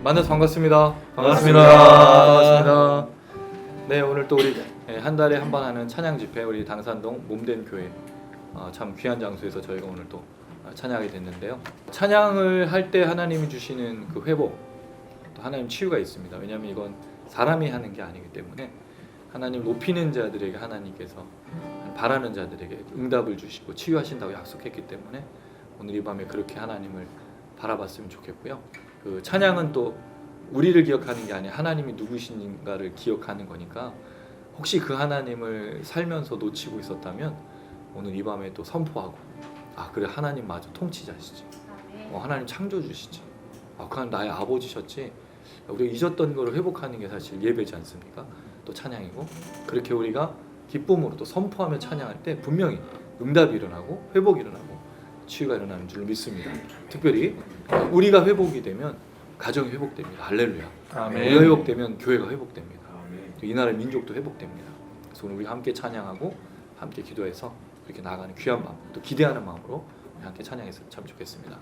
만나서 반갑습니다. 반갑습니다. 네, 오늘 또 우리 한 달에 한 번 하는 찬양 집회, 우리 당산동 몸된 교회, 참 귀한 장소에서 저희가 오늘 또 찬양하게 됐는데요. 찬양을 할 때 하나님이 주시는 그 회복, 또 하나님 치유가 있습니다. 왜냐하면 이건 사람이 하는 게 아니기 때문에 하나님 높이는 자들에게 하나님께서 바라는 자들에게 응답을 주시고 치유하신다고 약속했기 때문에 오늘 이 밤에 그렇게 하나님을 바라봤으면 좋겠고요. 그 찬양은 또 우리를 기억하는 게 아니라 하나님이 누구신가를 기억하는 거니까 혹시 그 하나님을 살면서 놓치고 있었다면 오늘 이 밤에 또 선포하고, 그래, 하나님 마저 통치자시지, 하나님 창조주시지, 그 하나님 나의 아버지셨지, 우리가 잊었던 것을 회복하는 게 사실 예배지 않습니까? 또 찬양이고, 그렇게 우리가 기쁨으로 또 선포하며 찬양할 때 분명히 응답이 일어나고 회복이 일어나고 치유가 일어나는 줄로 믿습니다. 특별히 우리가 회복이 되면 가정이 회복됩니다. 할렐루야. 아멘. 우리가 회복되면 교회가 회복됩니다. 또 이 나라의 민족도 회복됩니다. 그래서 오늘 우리 함께 찬양하고 함께 기도해서 그렇게 나아가는 귀한 마음, 또 기대하는 마음으로 함께 찬양했으면 참 좋겠습니다.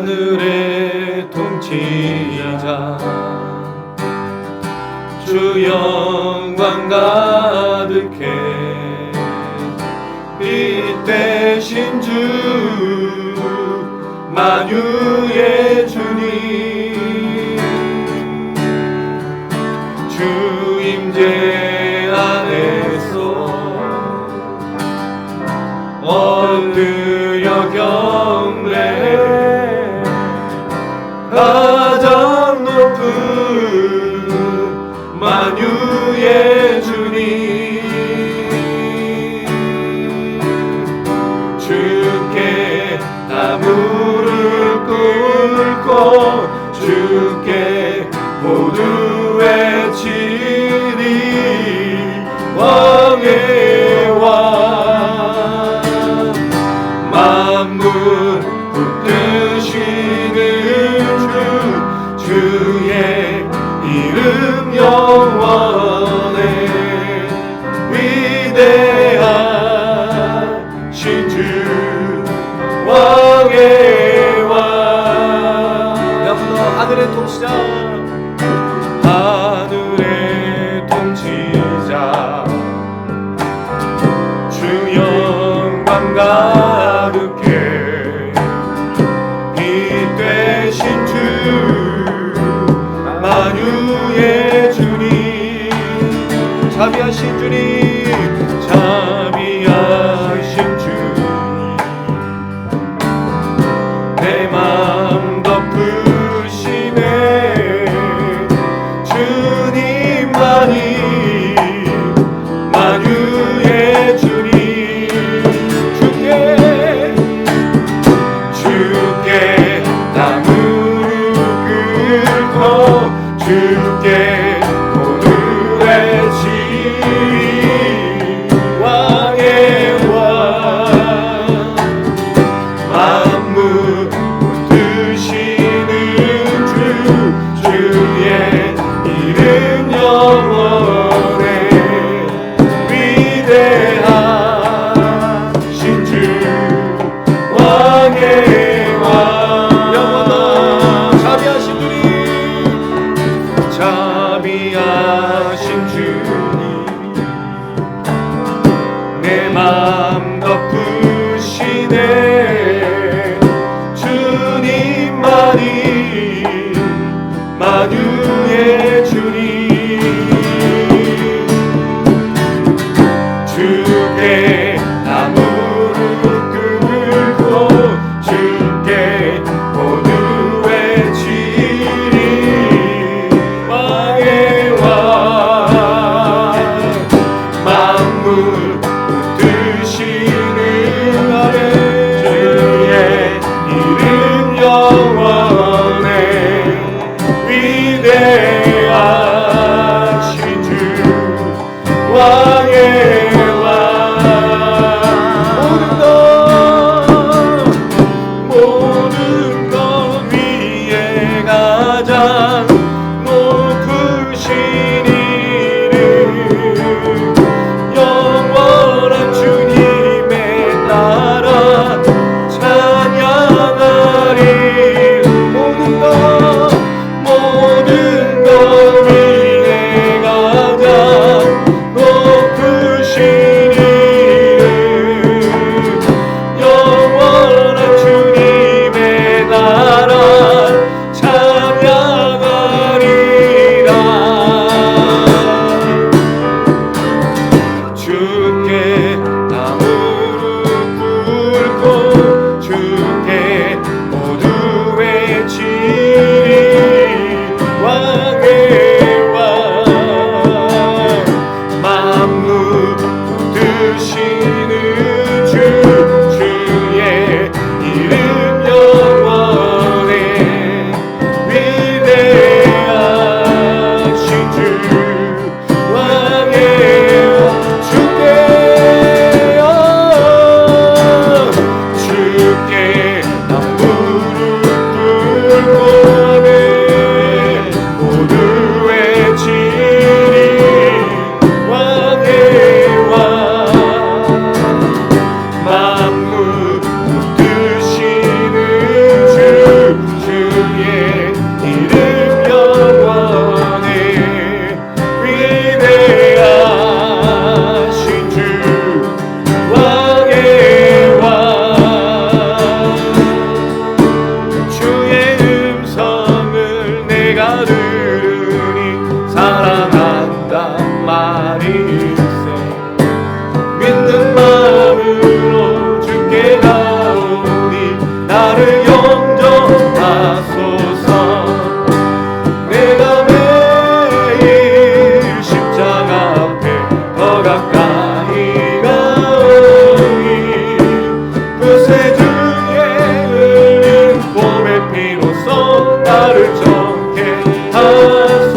하늘의 통치자 주 영광 가득해 빛 대신 주 만유의 주님 주 임재 안에서 엎드려 경배해 가장 높은 만유의 주님 주께 나 무릎 꿇고 주께 모두 외치리 왕의 왕 만물 붙드시는 주 주의 이름 영원해 위대하신 주 왕의 왕 하늘의 통치자 하늘의 통치자 주 영광 가득해 빛 되신 주 만유의 주님 자비하신 주님 자비하신 주님 내 맘 덮으시네 주님만이 만유의 주님 주께 나 무릎 꿇고 주께 모두 외치리 왕의 왕 만물 붙드시는 주 주의 이름 영원해 위대하신 주 왕의 왕 영원한 자비하신 주님 자비하신 주님 내 맘 덮으시네 주님만이 만유의 주님 주께 나 무릎 꿇고 주께 모두 외치리 왕의 왕 이름 영원한 주님의 나라 찬양하리. 모든 것 위에 가장 높으신 이름 영원한 주님의 나라 찬양하리라. 주께 다 무릎 꿇고 주께 모두 외치리. 왕의 왕 만물 붙드시는 주 주의 이름 영원해. 위대하신 주 왕의 왕 주께 나 무릎 꿇고 모두 외치리. 왕의 왕 만물 붙드시는 주 주의 이름 영원해. 위대하신 주 왕의 왕 주의 음성을 내가 들으니 사랑한단 말일세. 믿는 마음으로 주께 가오니 나를 영접하소서. 내가 매일 십자가 앞에 더 가까이 가오니 그새 주의 흘린 봄의 피로써 나를 정케 하소.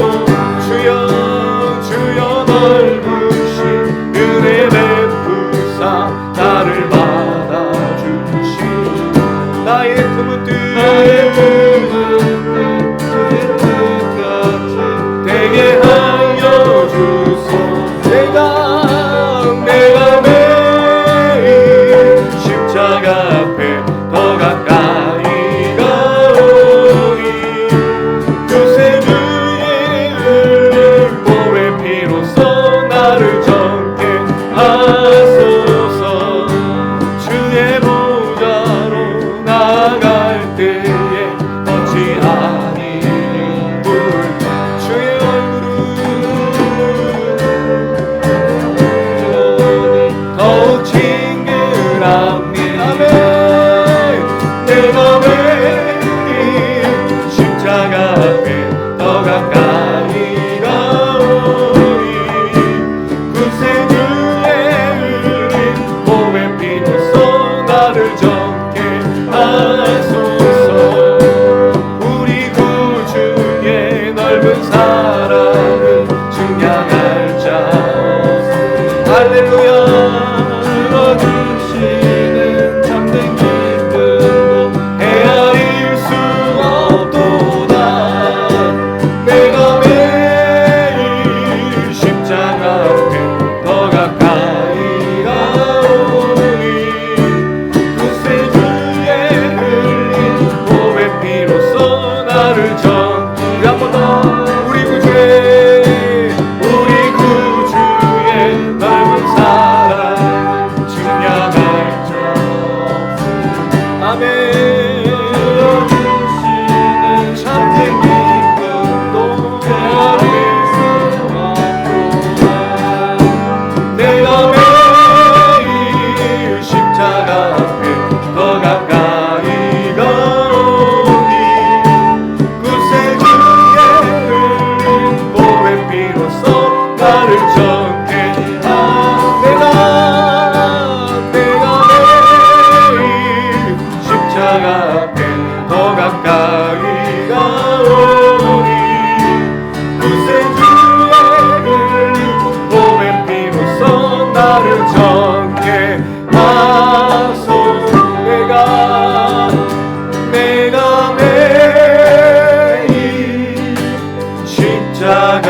주여 주여 넓으신 은혜 베푸사 나를 받아주시. 나의 품은 되게 하여 주소. 내가 매일 십자가 앞에 더 가까이 가오니 그새 주의 흘린 봄의 피로써 나를 정케 하소서. 주의 보좌로 나아갈 때에 어찌 아니 주의 얼굴은 더욱 친근합니다. 내가 매일 십자가 앞에 더 가까이 가오니 그새 주의 흘린 봄의 피로써 나를 정케 하소서. 우리 구주의 넓은 사랑을 증량할 자 할렐루야. 주시는 참된 기쁨도 헤아릴 수 없도다. 내가 매일 십자가 앞에 더 가까이 가오니 그새 주의 흘린 봄의 피로써 나를 정케. 한 번 더 우리 구주의 넓은 사랑을 증량할 자. 아멘. 주시는 참된 기쁨도 헤아릴 수 없도다. 내가 매일 십자가 앞에 더 가까이 가오니 그새 주의 흘린 봄의 피로써 나를 정케. 내가 매일 십자가 앞에 더 가까이 가오니 그새 주의 흘린 봄의 피로써 나를 정케 하소서. 내가 매일 십자가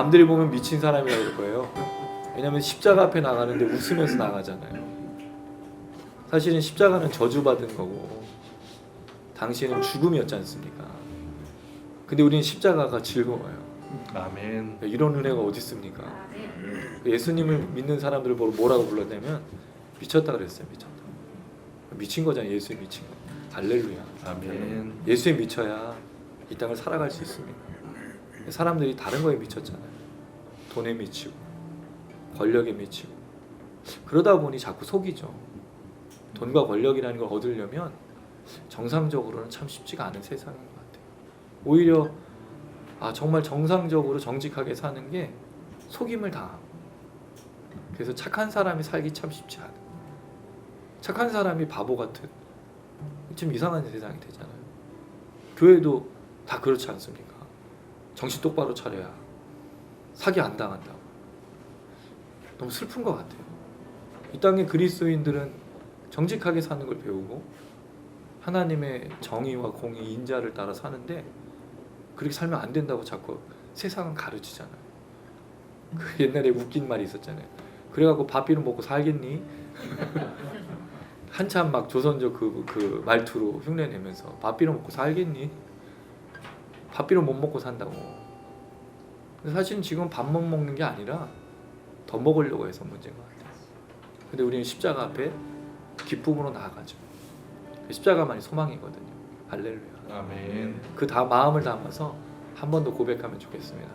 남들이 보면 미친 사람이라고 그럴 거예요. 왜냐면 십자가 앞에 나가는데 웃으면서 나가잖아요. 사실은 십자가는 저주받은 거고 당시에는 죽음이었지 않습니까? 근데 우리는 십자가가 즐거워요. 아멘. 이런 은혜가 어디 있습니까? 예수님을 믿는 사람들을 보고 뭐라고 불렀냐면 미쳤다 그랬어요. 미쳤다. 미친 거잖아요. 예수에 미친 거. 할렐루야. 아멘. 예수에 미쳐야 이 땅을 살아갈 수 있습니다. 사람들이 다른 거에 미쳤잖아요. 돈에 미치고 권력에 미치고 그러다 보니 자꾸 속이죠. 돈과 권력이라는 걸 얻으려면 정상적으로는 참 쉽지가 않은 세상인 것 같아요. 오히려 정말 정상적으로 정직하게 사는 게 속임을 당하고, 그래서 착한 사람이 살기 참 쉽지 않아요. 착한 사람이 바보 같은 좀 이상한 세상이 되잖아요. 교회도 다 그렇지 않습니까? 정신 똑바로 차려야 사기 안 당한다고. 너무 슬픈 것 같아요. 이 땅의 그리스도인들은 정직하게 사는 걸 배우고 하나님의 정의와 공의, 인자를 따라 사는데 그렇게 살면 안 된다고 자꾸 세상은 가르치잖아요. 그 옛날에 웃긴 말이 있었잖아요. 그래갖고 밥비로 먹고 살겠니? 한참 막 조선족 그 말투로 흉내내면서 밥비로 먹고 살겠니? 밥비로 못 먹고 산다고. 근데 사실은 지금 밥 못 먹는 게 아니라 더 먹으려고 해서 문제인 것 같아요. 근데 우리는 십자가 앞에 기쁨으로 나아가죠. 십자가만이 소망이거든요. 할렐루야. 아멘. 그 마음을 담아서 한 번 더 고백하면 좋겠습니다.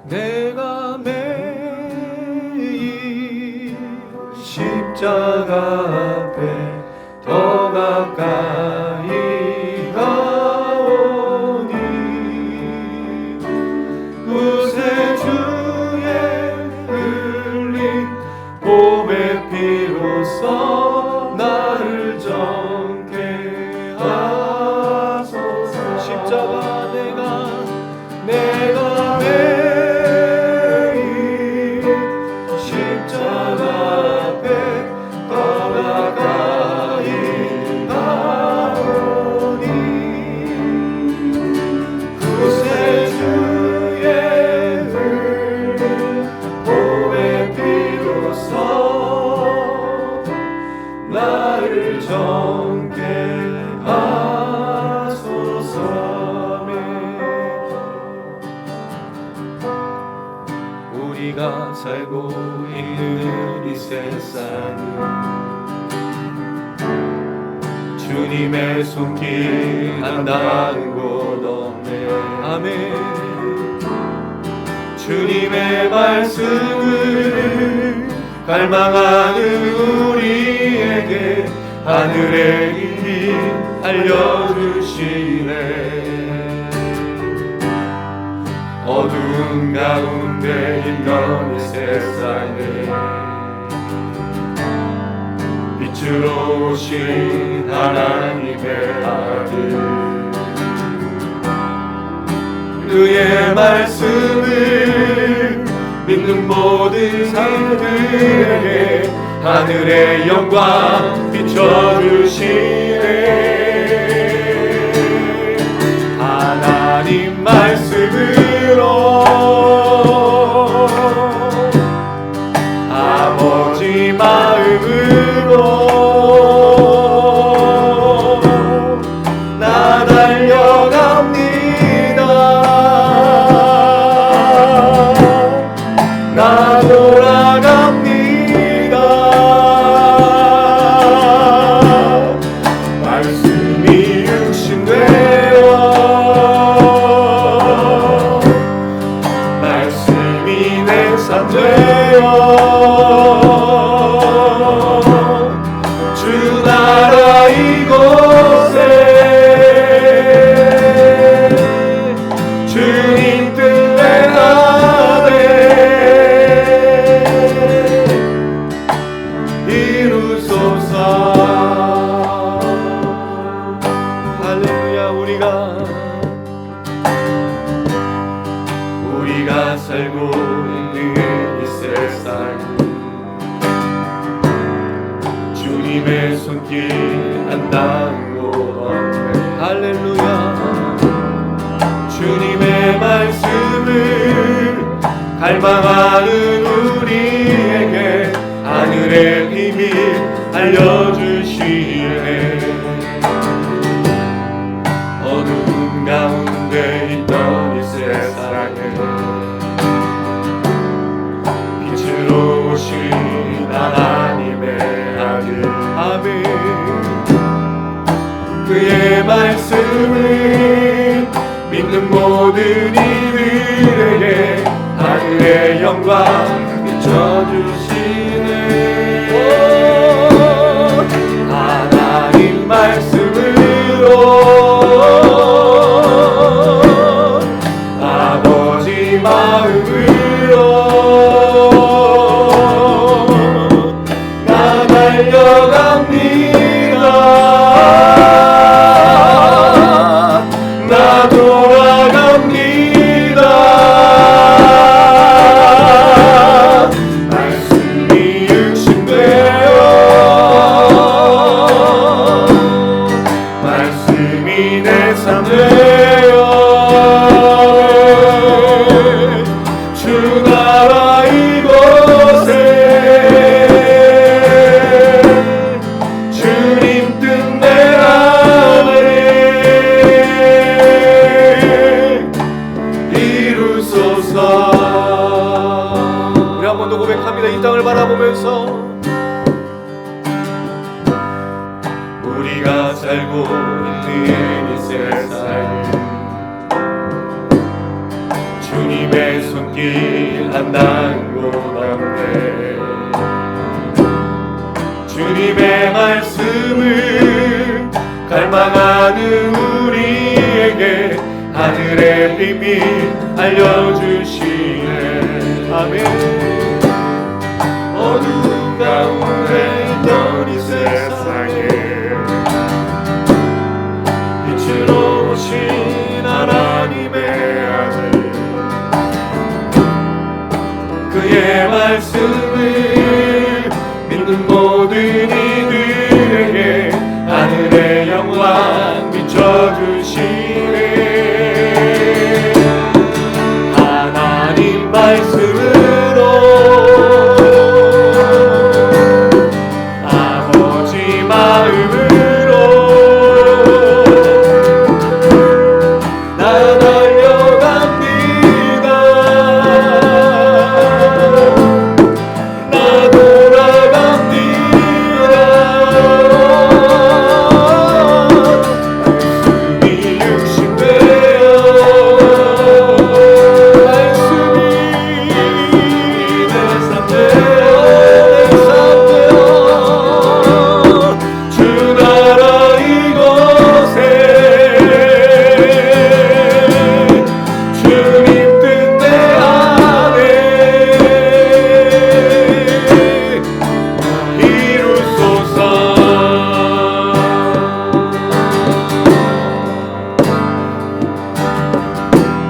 내가 매일 십자가 앞에 더 가까이 가오니 구세주의 흘린 봄의 피로써 나를 정케 하소서. 십자가 내가 매일 십자가 앞에 더 가까이 가오니 구세주의 흘린 봄의 피로써 나를 정케 하소서. 우리가 살고 있는 이 세상은 주님의 손길 한다는 곳 없네. 아멘. 주님의 말씀을 갈망하는 우리에게 하늘의 길이 알려주시네. 어두운 가운데 있던 이 세상에 빛으로 오신 하나님의 아들, 그의 말씀을 믿는 모든 사람들에게 하늘의 영광 비춰주시네. 하나님 말씀으로 아버지 마음으로 나 달려갑니다. 나 돌아갑니다. 말씀이 육신 되어 말씀이 내 삶 되어 주 나라 이곳에 주님 뜻에 하되 이루소서. 할렐루야. 우리가 살고 있는 이 세상 주님의 손길 한다는 곳 없네. 할렐루야. 주님의 갈망하는 우리에게 하늘의 비밀 알려주시네. 어두운 가운데 있던 이 세상에 빛으로 오신 하나님의 아들. 아멘. 그의 말씀을 믿는 모든 이들에게 하늘의 영광 비춰주시네. 하나님 말씀으로 아버지 마음으로 나 달려갑니다. 나 돌아갑니다. 말씀이 육신되어 말씀이 내 삶 되어 주 나라 이곳에 주님 뜻 내 안에 이루소서. 우리 한 번 더 고백합니다. 이 땅을 바라보면서 우리가 살고 있는 이 세상은 주님의 손길 한 단고 가운데 주님의 말씀을 갈망하는 우리에게 하늘의 비밀 알려주시네. 아멘. 어두운 가운데 있던 이 세상에 빛으로 오신 하나님의 아들. 그의 말씀을 믿는 모든 이들에게 하늘의 영광 비춰주시네. 하나님 말씀으로 아버지 마음으로 나 달려갑니다. 나 돌아갑니다. 말씀이 육신되어 말씀이 내 삶 되어 주 나라 이곳에 주님 뜻 내 안에 이루소서.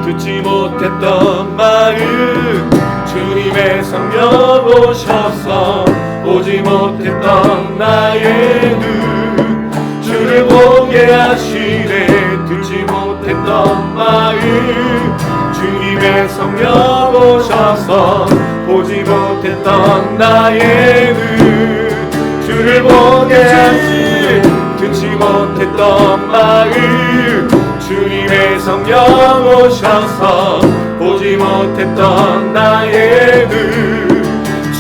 듣지 못했던 마음 주님의 성령 오셔서 보지 못했던 나의 눈 주를 보게 하시네. 듣지 못했던 마음 주님의 성령 오셔서 보지 못했던 나의 눈 주를 보게 하시네. 듣지 못했던 마음 주님의 성령 오셔서 보지 못했던 나의 눈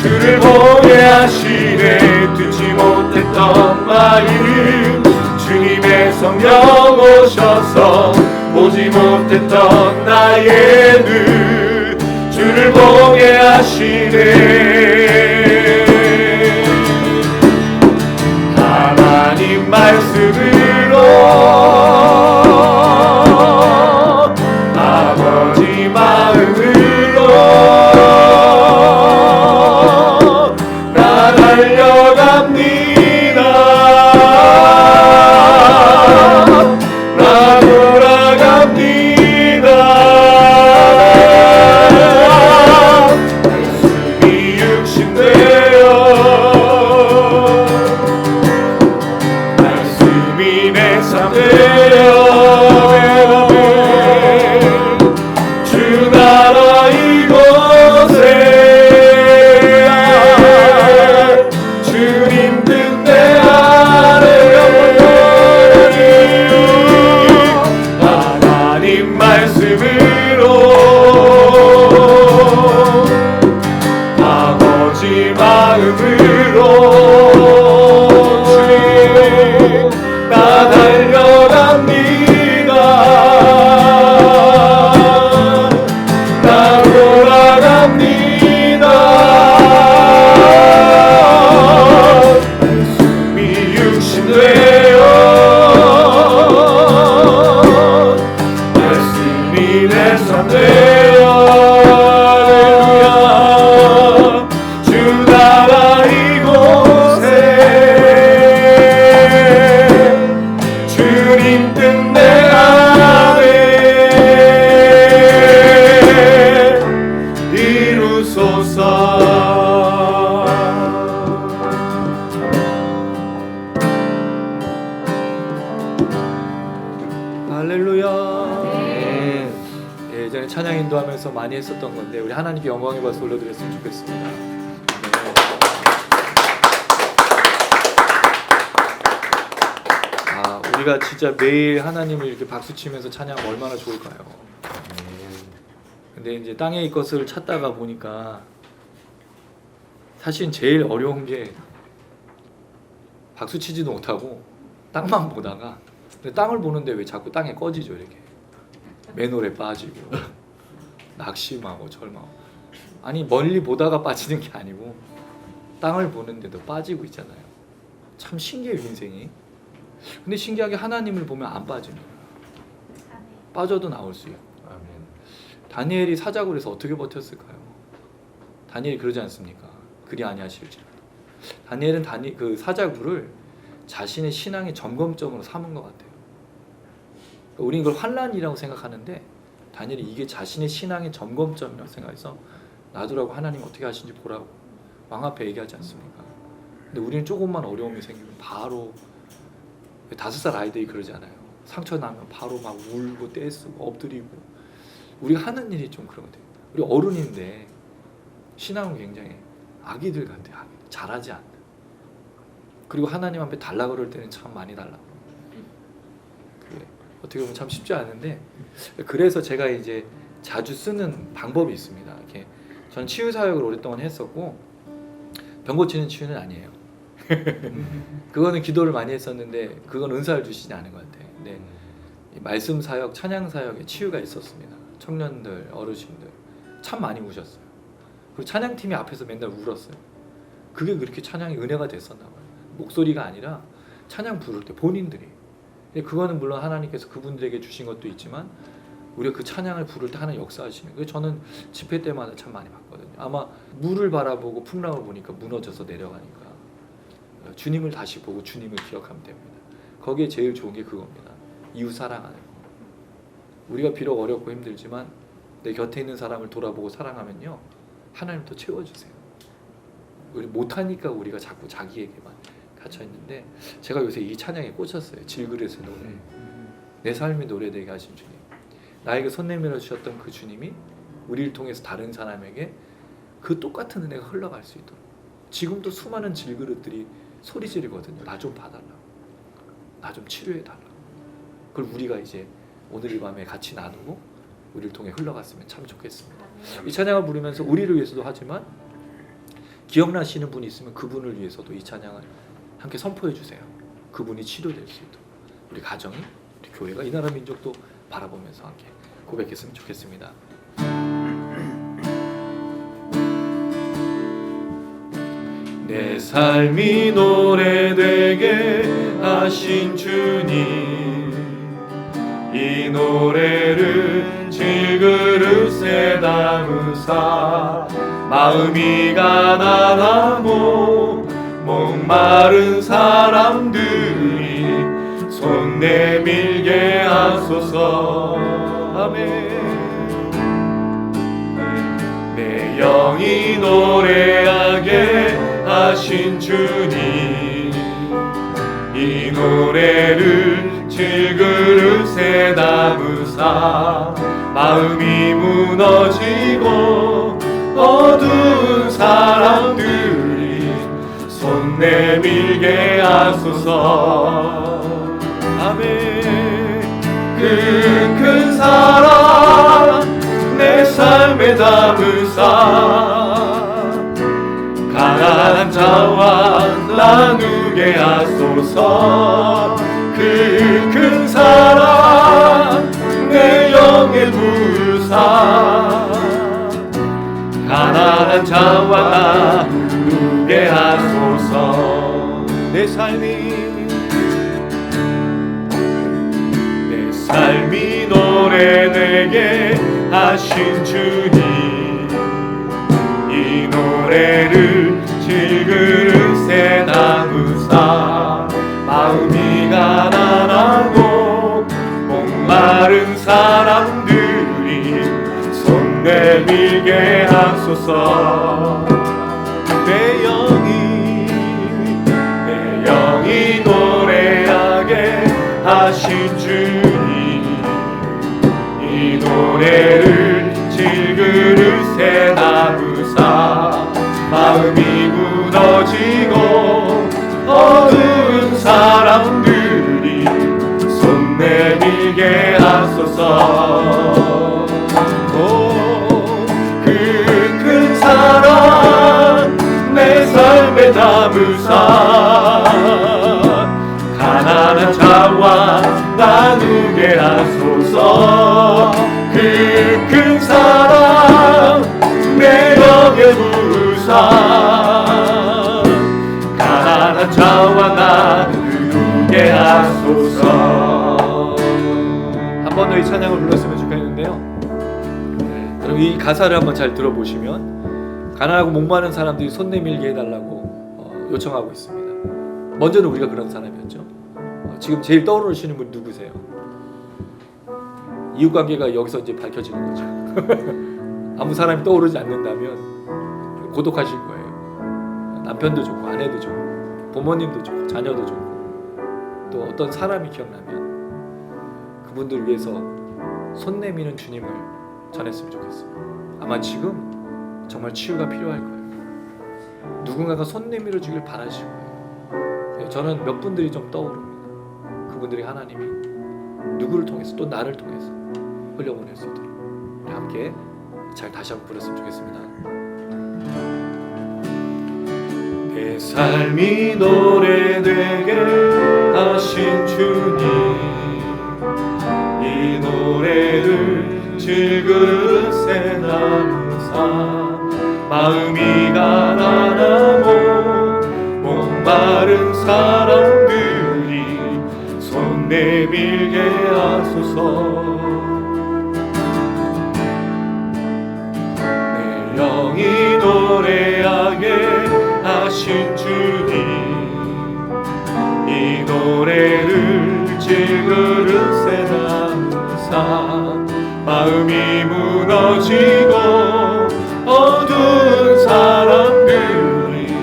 주를 보게 하시네. 듣지 못했던 마음 주님의 성령 오셔서 보지 못했던 나의 눈 주를 보게 하시네. 하나님 말씀으로 아버지 마음으로 나 달려갑니다. 나 돌아갑니다. 말씀이 육신되어 말씀이 내 삶 되어 주 나라 이곳에 되어 말씀이 내 삶 되어 할렐루야 주 나라 이곳에 주님 뜻 내 안에 이루소서. 할렐루야. 네. 예전에 찬양 인도하면서 많이 했었던 건데 우리 하나님께 영광의 박수 올려드렸으면 좋겠습니다. 네. 우리가 진짜 매일 하나님을 이렇게 박수치면서 찬양하면 얼마나 좋을까요? 근데 이제 땅의 것을 찾다가 보니까 사실 제일 어려운 게 박수치지도 못하고 땅만 보다가 근데 땅을 보는데 왜 자꾸 땅에 꺼지죠 이렇게 맨홀에 빠지고 낙심하고 절망하고 아니 멀리 보다가 빠지는 게 아니고 땅을 보는데도 빠지고 있잖아요. 참 신기해요 인생이. 근데 신기하게 하나님을 보면 안 빠집니다. 빠져도 나올 수 있고. 아멘. 다니엘이 사자굴에서 어떻게 버텼을까요? 다니엘이 그러지 않습니까? 그리 아니하실지라도. 다니엘은 그 사자굴을 자신의 신앙의 점검점으로 삼은 것 같아요. 우리는 이걸 환난이라고 생각하는데 다니엘이 이게 자신의 신앙의 점검점이라고 생각해서 놔두라고 하나님 어떻게 하시는지 보라고 왕 앞에 얘기하지 않습니까? 근데 우리는 조금만 어려움이 생기면 바로 5살 아이들이 그러지 않아요. 상처 나면 바로 막 울고 떼쓰고 엎드리고 우리가 하는 일이 좀 그런 것 같아요. 우리 어른인데 신앙은 굉장히 아기들 같아요. 아기들. 잘하지 않는. 그리고 하나님 앞에 달라 그럴 때는 참 많이 달라고. 그게 어떻게 보면 참 쉽지 않은데 그래서 제가 이제 자주 쓰는 방법이 있습니다. 이렇게 저는 치유 사역을 오랫동안 했었고 병 고치는 치유는 아니에요. 그거는 기도를 많이 했었는데 그건 은사를 주시지 않은 것 같아요. 근데 이 말씀 사역, 찬양 사역에 치유가 있었습니다. 청년들, 어르신들 참 많이 우셨어요. 그리고 찬양팀이 앞에서 맨날 울었어요. 그게 그렇게 찬양이 은혜가 됐었나 봐요. 목소리가 아니라 찬양 부를 때 본인들이. 근데 그거는 물론 하나님께서 그분들에게 주신 것도 있지만 우리가 그 찬양을 부를 때 하나님 역사하시는. 그래서 저는 집회 때마다 참 많이 봤거든요. 아마 물을 바라보고 풍랑을 보니까 무너져서 내려가니까 주님을 다시 보고 주님을 기억하면 됩니다. 거기에 제일 좋은 게 그겁니다. 이웃 사랑하는 거. 우리가 비록 어렵고 힘들지만 내 곁에 있는 사람을 돌아보고 사랑하면요 하나님 더 채워주세요. 우리 못하니까 우리가 자꾸 자기에게만 갇혀있는데 제가 요새 이 찬양에 꽂혔어요. 질그릇의 노래. 내 삶이 노래되게 하신 주님. 나에게 손 내밀어 주셨던 그 주님이 우리를 통해서 다른 사람에게 그 똑같은 은혜가 흘러갈 수 있도록. 지금도 수많은 질그릇들이 소리 지르거든요. 나 좀 봐달라고. 나 좀 치료해달라고. 그걸 우리가 이제 오늘 이 밤에 같이 나누고 우리를 통해 흘러갔으면 참 좋겠습니다. 이 찬양을 부르면서 우리를 위해서도 하지만 기억나시는 분이 있으면 그분을 위해서도 이 찬양을 함께 선포해 주세요. 그분이 치료될 수 있도록. 우리 가정이, 우리 교회가, 이 나라 민족도 바라보면서 함께 고백했으면 좋겠습니다. 내 삶이 노래되게 하신 주님, 이 노래를 질그릇에 담으사 마음이 가난하고 목마른 사람들이 손 내밀게 하소서. 아멘. 내 영이 노래하게 하신 주님, 이 노래를 질그릇에 담으사 마음이 무너지고 어두운 사람들이 손 내밀게 하소서. 아멘. 큰 사랑 내 삶에 담으사 가난한 자와 나누게 하소서. 큰 사랑 내 영에 부으사 가난한 자와 나누게 하소서. 내 삶이 삶이 노래되게 하신 주님, 이 노래를 질그릇에 담으사 마음이 가난하고 목마른 사람들이 손 내밀게 하소서. 내 영이 노래하게 하신 주님, 이 노래를 질그릇에 담으사 마음이 무너지고 어두운 사람들이 손 내밀게 하소서. 그 큰 사랑 내 삶에 담으사 가난한 자와 나누게 하소서. 그 큰 사랑 내 영에 부으사 가난한 자와 나누게 하소서. 한 번 더 이 찬양을 불렀으면 좋겠는데요. 여러분 이 가사를 한번 잘 들어보시면 가난하고 목마른 사람들이 손 내밀게 해달라고 요청하고 있습니다. 먼저는 우리가 그런 사람이었죠. 지금 제일 떠오르시는 분 누구세요? 이웃관계가 여기서 이제 밝혀지는 거죠. 아무 사람이 떠오르지 않는다면 고독하실 거예요. 남편도 좋고 아내도 좋고 부모님도 좋고 자녀도 좋고 또 어떤 사람이 기억나면 그분들을 위해서 손 내미는 주님을 전했으면 좋겠어요. 아마 지금 정말 치유가 필요할 거예요. 누군가가 손 내밀어 주길 바라시고 저는 몇 분들이 좀 떠오릅니다. 그분들이 하나님이 누구를 통해서 또 나를 통해서 흘려보낼 수 있도록 우리 함께 잘 다시 한번 불렀으면 좋겠습니다. 내 삶이 노래되게 하신 주님, 이 노래를 질그릇에 담으사 마음이 가난하고 목마른 사람들이 손 내밀게 하소서. 내 영이 노래하게 하신 주님, 이 노래를 질그릇에 담으사 마음이 무너지고 어두운 사람들이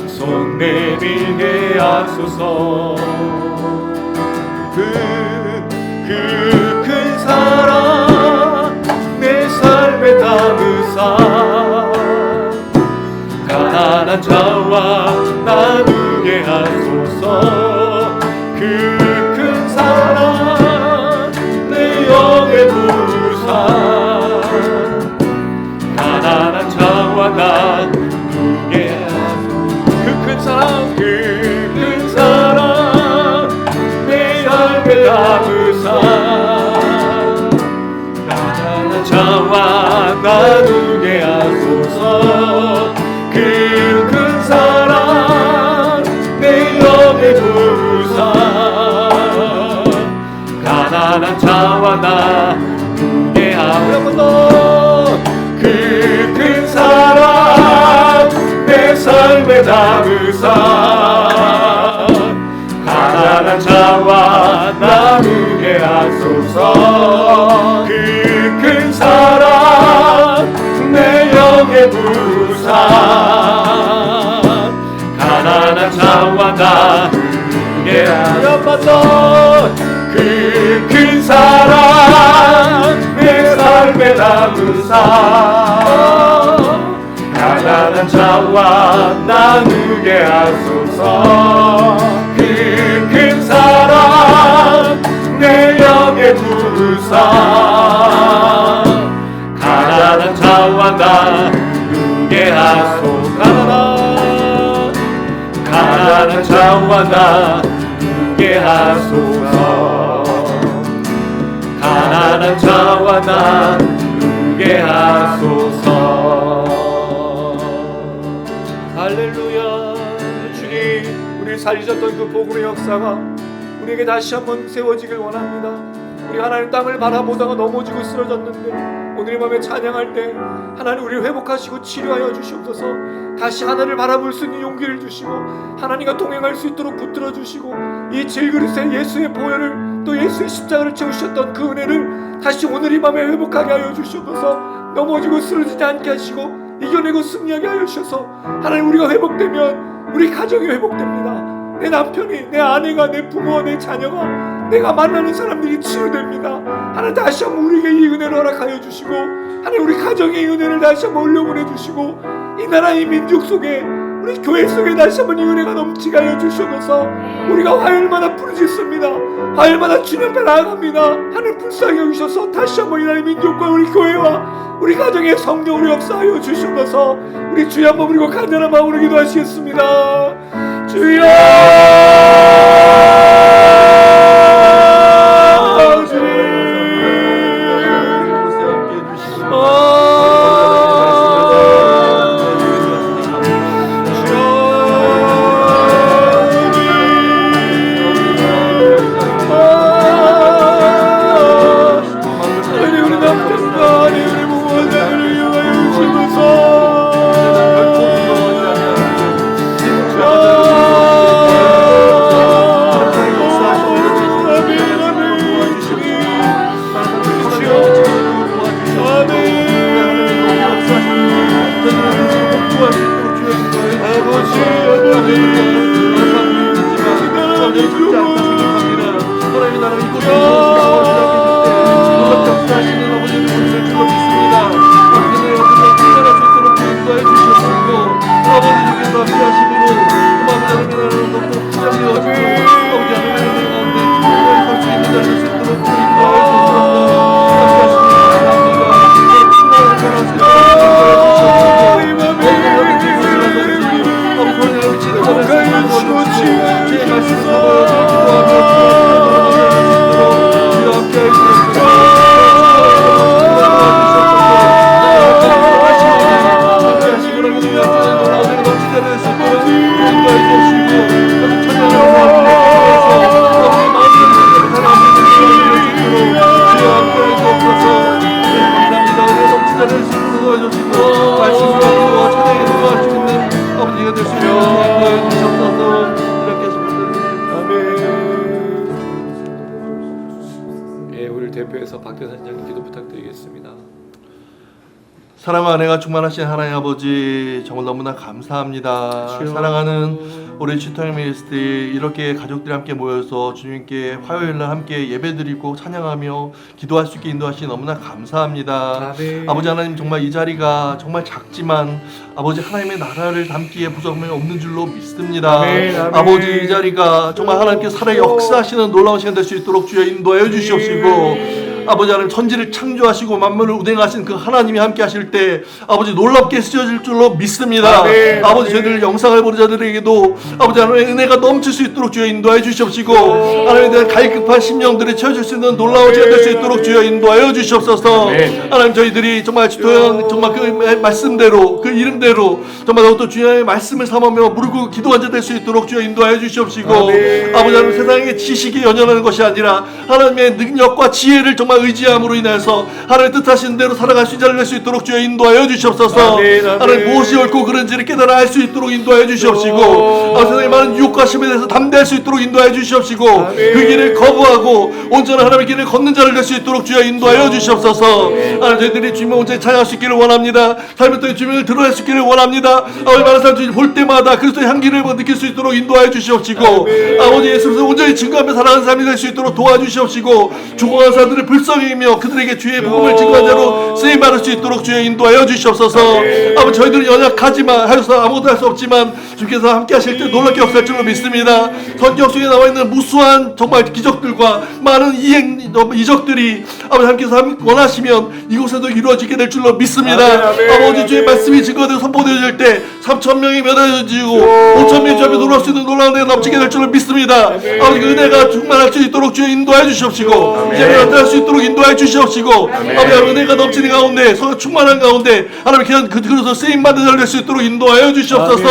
손 내밀게 하소서. 그 큰 사랑 내 삶에 담으사 가난한 자와 나누게 하소서. 그 큰 사랑 내 영에 부으사 가난한 자와 나누게 하소서. 그 큰 사랑 내 삶에 담으사 가난한 자와 나누게 하소서. 그 큰 사랑 내 영에 부으사 가난한 자와 나누게 하소서. 그 큰 사랑 내 삶에 담으사 가난한 자와 나누게 하소서. 그 큰 사랑 내 영에 부으사 가난한 자와 나누게 하소서. 그 큰 사랑 내 삶에 담으사 가난한 자와 나누게 하소서. 그 큰 사랑 내 영에 부으사 가난한 자와 나누게 하소서. 가난한 자와 나누게 하소서. 가난한 자와 나누게 하소서. 할렐루야. 주님, 우리 살리셨던 그 복음의 역사가 우리에게 다시 한번 세워지길 원합니다. 우리 하나님 땅을 바라보다가 넘어지고 쓰러졌는데 오늘 이 밤에 찬양할 때 하나님 우리를 회복하시고 치료하여 주시옵소서. 다시 하나님을 바라볼 수 있는 용기를 주시고 하나님과 동행할 수 있도록 붙들어 주시고 이 질그릇에 예수의 보혈을 또 예수의 십자가를 채우셨던 그 은혜를 다시 오늘 이 밤에 회복하게 하여 주시옵소서. 넘어지고 쓰러지지 않게 하시고 이겨내고 승리하게 하여 주셔서 하나님 우리가 회복되면 우리 가정이 회복됩니다. 내 남편이, 내 아내가, 내 부모와 내 자녀가, 내가 만나는 사람들이 치유됩니다. 하나님 다시 한번 우리에게 이 은혜를 허락하여 주시고 하나님 우리 가정의 이 은혜를 다시 한번 올려보내 주시고 이 나라 이 민족 속에 우리 교회 속에 다시 한번 이 은혜가 넘치게 하여 주셔서 우리가 화요일마다 부르짖습니다. 화요일마다 주님 앞에 나아갑니다. 하늘 불쌍히 여기셔서 다시 한번 이 나라의 민족과 우리 교회와 우리 가정의 성령으로 역사하여 주셔서 우리 주여 한번 부르고 간절한 마음으로 기도하시겠습니다. 주여 박대사님 기도 부탁드리겠습니다. 사랑과 은혜가 충만하신 하나님 아버지 정말 너무나 감사합니다. 주여. 사랑하는 우리 치통의 미니스트리 이렇게 가족들이 함께 모여서 주님께 화요일날 함께 예배드리고 찬양하며 기도할 수 있게 인도하시니 너무나 감사합니다. 아멘. 아버지 하나님 정말 이 자리가 정말 작지만 아버지 하나님의 나라를 담기에 부족함이 없는 줄로 믿습니다. 아멘, 아멘. 아버지 이 자리가 정말 하나님께서 살아 역사하시는 놀라운 시간 될 수 있도록 주여 인도하여 주시옵시고 아버지 하나님 천지를 창조하시고 만물을 운행하신 그 하나님이 함께 하실 때 아버지 놀랍게 쓰여질 줄로 믿습니다. 아멘, 아버지 아멘. 저희들 영상을 보는 자들에게도 아버지 하나님의 은혜가 넘칠 수 있도록 주여 인도하여 주시옵시고 하나님에 대한 갈급한 심령들이 채워줄 수 있는 놀라운 시간 될 수 있도록 주여 인도하여 주시옵소서. 아멘. 하나님 저희들이 정말 주토형 정말 그 말씀대로 그 이름대로 정말 더욱더 주님의 말씀을 삼으며 무릎 기도한 자 될 수 있도록 주여 인도하여 주시옵시고 아멘. 아버지 하나님 세상의 지식이 연연하는 것이 아니라 하나님의 능력과 지혜를 정말 의지함으로 인해서 하나님의 뜻하신 대로 살아갈 수 있는 자를 낼 수 있도록 주여 인도하여 주시옵소서. 아멘, 아멘. 하나님 무엇이 옳고 그른지를 깨달아 알 수 있도록 인도하여 주시옵시고 세상의 많은 유혹과 심에 대해서 담대할 수 있도록 인도하여 주시옵시고 아멘. 그 길을 거부하고 온전한 하나님의 길을 걷는 자를 낼 수 있도록 주여 인도하여 주시옵소서. 하나님 저희들이 주님을 온전히 찬양할 수 있기를 원합니다. 삶을 통해 주님을 드러낼 수 있기를 원합니다. 얼마나 사람 주님 볼 때마다 그리스도의 향기를 느낄 수 있도록 인도하여 주시옵시고 아버지 예수께서 온전히 증거하며 살아가는 삶이 될 수 있도록 도와주시옵시고 죽어간 사람들을 불쌍히며 그들에게 주의 복음을 증거한 자로 쓰임받을 수 있도록 주여 인도하여 주시옵소서. 아버지 저희들은 연약하지만 하여서 아무것도 할 수 없지만 주께서 함께 하실 때 놀랍게 역사할 줄로 믿습니다. 성경 속에 나와 있는 무수한 정말 기적들과 많은 이적들이 아버지 함께서 원하시면 이곳에도 이루어지게 될 줄로 믿습니다. 아멘, 아멘, 아버지 주의 아멘. 말씀이 증거되고 선포되어질 때 3,000명이 면하여지고 5,000명이 주 앞에 놀랄 수 있는 놀라운 은혜가 넘치게 될 줄로 믿습니다. 아멘. 아버지 그 은혜가 충만할 수 있도록 주여 인도해 주시옵시고 아멘. 이제는 나타날 수 있도록 있도록 인도하여 주시옵시고 아버지 은혜가 넘치는 가운데 서로 충만한 가운데 하나님 그냥 그릇으로 쓰임받는 자를 될 수 있도록 인도하여 주시옵소서.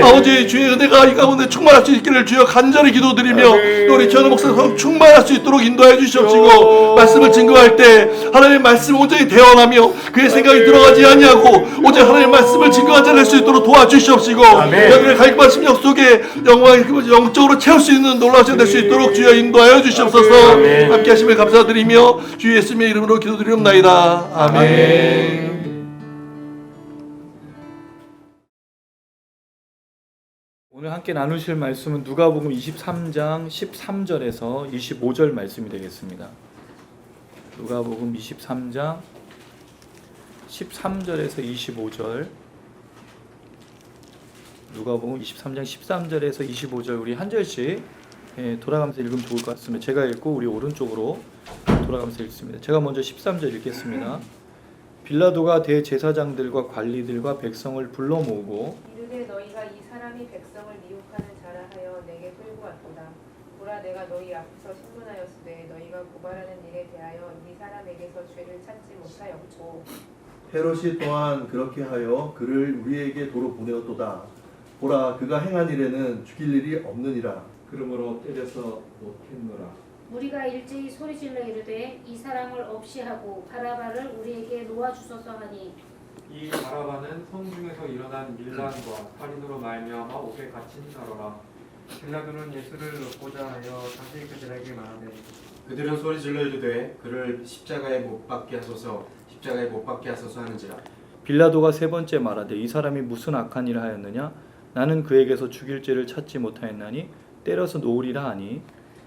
아버지 주의 은혜가 이 가운데 충만할 수 있기를 주여 간절히 기도드리며 또 우리 전우 목사 충만할 수 있도록 인도하여 주시옵시고 말씀을 증거할 때 하나님의 말씀을 온전히 대언하며 그의 생각이 들어가지 아니하고 오직 하나님의 말씀을 증거하지 않을 수 있도록 도와주시옵시고 여기를 갈급한 심령 속에 영적으로 채울 수 있는 놀라운 될 수 있도록 주여 인도하여 주시옵소서. 함께 하심을 감사드리며 주 예수님의 이름으로 기도드리옵나이다. 아멘. 오늘 함께 나누실 말씀은 누가복음 23장 13절에서 25절 말씀이 되겠습니다. 누가복음 23장 13절에서 25절. 누가복음 23장 13절에서 25절 우리 한 절씩 돌아가면서 읽으면 좋을 것 같습니다. 제가 읽고 우리 오른쪽으로 돌아가면서 읽습니다. 제가 먼저 13절 읽겠습니다. 빌라도가 대제사장들과 관리들과 백성을 불러 모으고 이르되 너희가 이 사람이 백성을 미혹하는 자라 하여 내게 끌고 왔도다. 보라 내가 너희 앞에서 신문하였으되 너희가 고발하는 일에 대하여 이 사람에게서 죄를 찾지 못하였고 헤롯이 또한 그렇게 하여 그를 우리에게 도로 보내었도다. 보라 그가 행한 일에는 죽일 일이 없느니라. 그러므로 때려서 못했노라. 우리가 일제히 소리질러 이르되 이 사람을 없이 하고 바라바를 우리에게 놓아주소서 하니 이 바라바는 성중에서 일어난 밀란과 살인으로 말미암아 옥에 갇힌 자로라. 빌라도는 예수를 얻고자 하여 다시 그들에게 말하되 그들은 소리질러 이르되 그를 십자가에 못 박게 하소서 십자가에 못 박게 하소서 하는지라. 빌라도가 세 번째 말하되 이 사람이 무슨 악한 일을 하였느냐 나는 그에게서 죽일 죄를 찾지 못하였나니 때려서 놓으리라 하니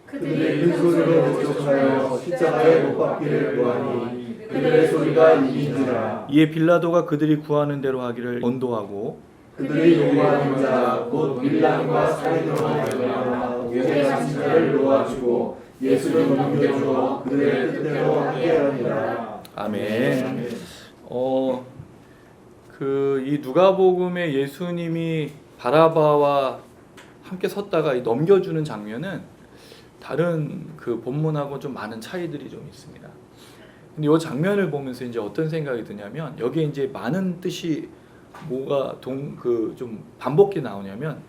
그들의 큰 소리로 대적하여 십자가에 못 박기를 구하니 그들의 소리가 이긴지라. 이에 빌라도가 그들이 구하는 대로 하기를 언도하고 그들이 요구하는 자 곧 밀란과 살인으로 말미암아 옥에 갇힌 자를 놓아주고 예수를 넘겨주어 그들의 뜻대로 하게 하니라. 아멘. 이 누가복음에 예수님이 바라바와 함께 섰다가 넘겨주는 장면은 다른 그 본문하고 좀 많은 차이들이 좀 있습니다. 근데 이 장면을 보면서 이제 어떤 생각이 드냐면 여기에 이제 많은 뜻이 뭐가 좀 반복이 나오냐면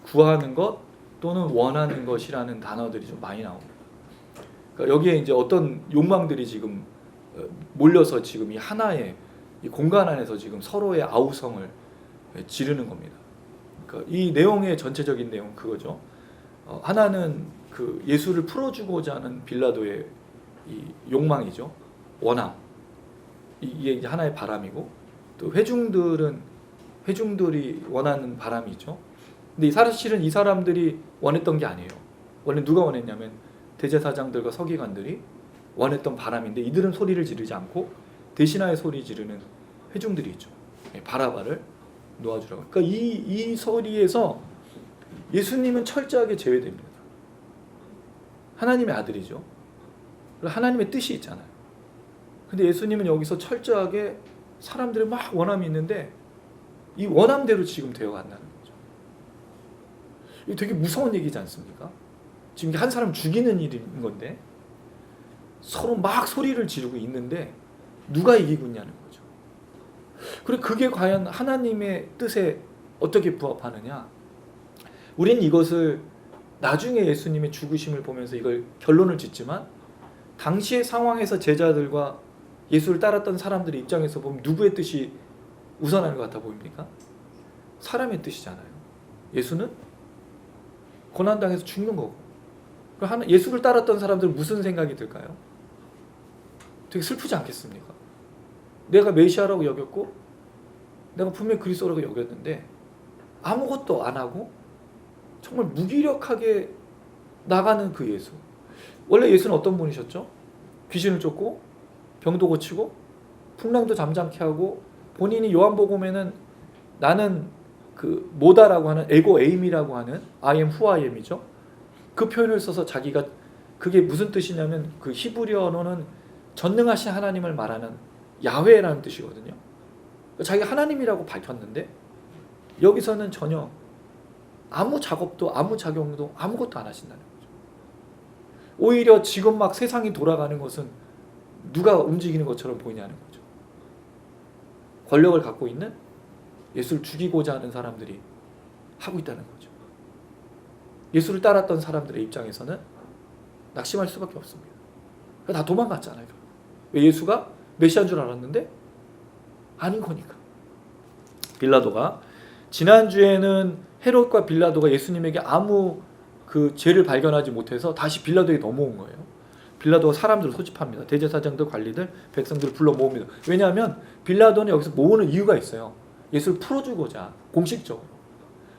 구하는 것 또는 원하는 것이라는 단어들이 좀 많이 나옵니다. 그러니까 여기에 이제 어떤 욕망들이 지금 몰려서 지금 이 하나의 이 공간 안에서 지금 서로의 아우성을 지르는 겁니다. 그러니까 이 내용의 전체적인 내용 그거죠. 하나는 그 예수를 풀어주고자 하는 빌라도의 이 욕망이죠. 원함. 이게 이제 하나의 바람이고 또 회중들이 원하는 바람이죠. 근데 사실은 이 사람들이 원했던 게 아니에요. 원래 누가 원했냐면 대제사장들과 서기관들이 원했던 바람인데 이들은 소리를 지르지 않고 대신하여 소리 지르는 회중들이 있죠. 바라바를 놓아주라고. 그러니까 이 소리에서 예수님은 철저하게 제외됩니다. 하나님의 아들이죠. 하나님의 뜻이 있잖아요. 근데 예수님은 여기서 철저하게 사람들의 막 원함이 있는데 이 원함대로 지금 되어간다는 거죠. 이거 되게 무서운 얘기지 않습니까? 지금 한 사람 죽이는 일인 건데 서로 막 소리를 지르고 있는데 누가 이기고 있냐는 거죠. 그리고 그게 과연 하나님의 뜻에 어떻게 부합하느냐? 우리는 이것을 나중에 예수님의 죽으심을 보면서 이걸 결론을 짓지만 당시의 상황에서 제자들과 예수를 따랐던 사람들의 입장에서 보면 누구의 뜻이 우선하는 것 같아 보입니까? 사람의 뜻이잖아요. 예수는 고난당해서 죽는 거고 예수를 따랐던 사람들은 무슨 생각이 들까요? 되게 슬프지 않겠습니까? 내가 메시아라고 여겼고 내가 분명히 그리스도라고 여겼는데 아무것도 안 하고 정말 무기력하게 나가는 그 예수. 원래 예수는 어떤 분이셨죠? 귀신을 쫓고 병도 고치고 풍랑도 잠잠케 하고 본인이 요한복음에는 나는 그 뭐다라고 하는 에고 에임이라고 하는 I am who I am이죠. 그 표현을 써서 자기가 그게 무슨 뜻이냐면 그 히브리어로는 전능하신 하나님을 말하는 야훼라는 뜻이거든요. 자기가 하나님이라고 밝혔는데 여기서는 전혀 아무 작업도 아무 작용도 아무것도 안 하신다는 거죠. 오히려 지금 막 세상이 돌아가는 것은 누가 움직이는 것처럼 보이냐는 거죠. 권력을 갖고 있는 예수를 죽이고자 하는 사람들이 하고 있다는 거죠. 예수를 따랐던 사람들의 입장에서는 낙심할 수밖에 없습니다. 다 도망갔잖아요. 왜? 예수가 메시아인 줄 알았는데 아닌 거니까. 빌라도가 지난주에는 헤롯과 빌라도가 예수님에게 아무 그 죄를 발견하지 못해서 다시 빌라도에게 넘어온 거예요. 빌라도가 사람들을 소집합니다. 대제사장들, 관리들, 백성들을 불러 모읍니다. 왜냐하면 빌라도는 여기서 모으는 이유가 있어요. 예수를 풀어주고자 공식적으로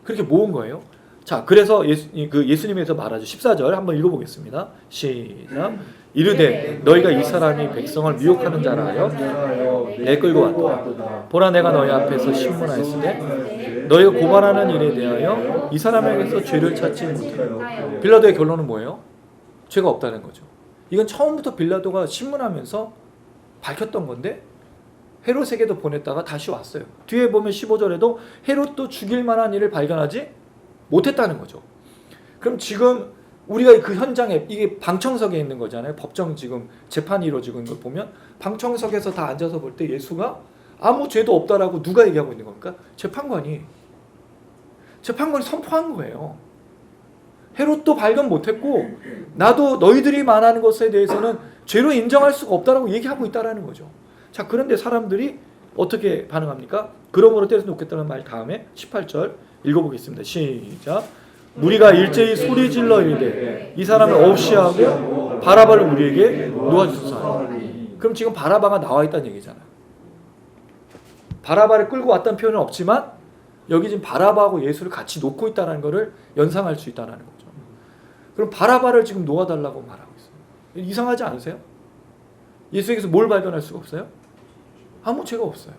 그렇게 모은 거예요. 자, 그래서 예수님에서 말하죠. 14절 한번 읽어보겠습니다. 시작. 이르되 너희가 이 사람이 백성을 미혹하는 자라 하여 내 끌고 왔도다. 보라 내가 너희 앞에서 신문하였으되 너희가 고발하는 일에 대하여 이 사람에게서 죄를 찾지 못하여. 빌라도의 결론은 뭐예요? 죄가 없다는 거죠. 이건 처음부터 빌라도가 신문하면서 밝혔던 건데 헤롯에게도 보냈다가 다시 왔어요. 뒤에 보면 15절에도 헤롯도 죽일 만한 일을 발견하지 못했다는 거죠. 그럼 지금 우리가 그 현장에 이게 방청석에 있는 거잖아요. 법정 지금 재판이 이루어지고 있는 걸 보면 방청석에서 다 앉아서 볼 때 예수가 아무 죄도 없다라고 누가 얘기하고 있는 겁니까? 재판관이 선포한 거예요. 헤롯도 발견 못했고 나도 너희들이 말하는 것에 대해서는 죄로 인정할 수가 없다라고 얘기하고 있다라는 거죠. 자, 그런데 사람들이 어떻게 반응합니까? 그러므로 때려서 놓겠다는 말 다음에 18절 읽어보겠습니다. 시작. 우리가 일제히 소리질러 이르되 이 사람을 없이 하고 바라바를 우리에게 놓아주소서 하니. 그럼 지금 바라바가 나와 있다는 얘기잖아요. 바라바를 끌고 왔다는 표현은 없지만 여기 지금 바라바하고 예수를 같이 놓고 있다는 것을 연상할 수 있다는 거죠. 그럼 바라바를 지금 놓아달라고 말하고 있어요. 이상하지 않으세요? 예수에게서 뭘 발견할 수가 없어요? 아무 죄가 없어요.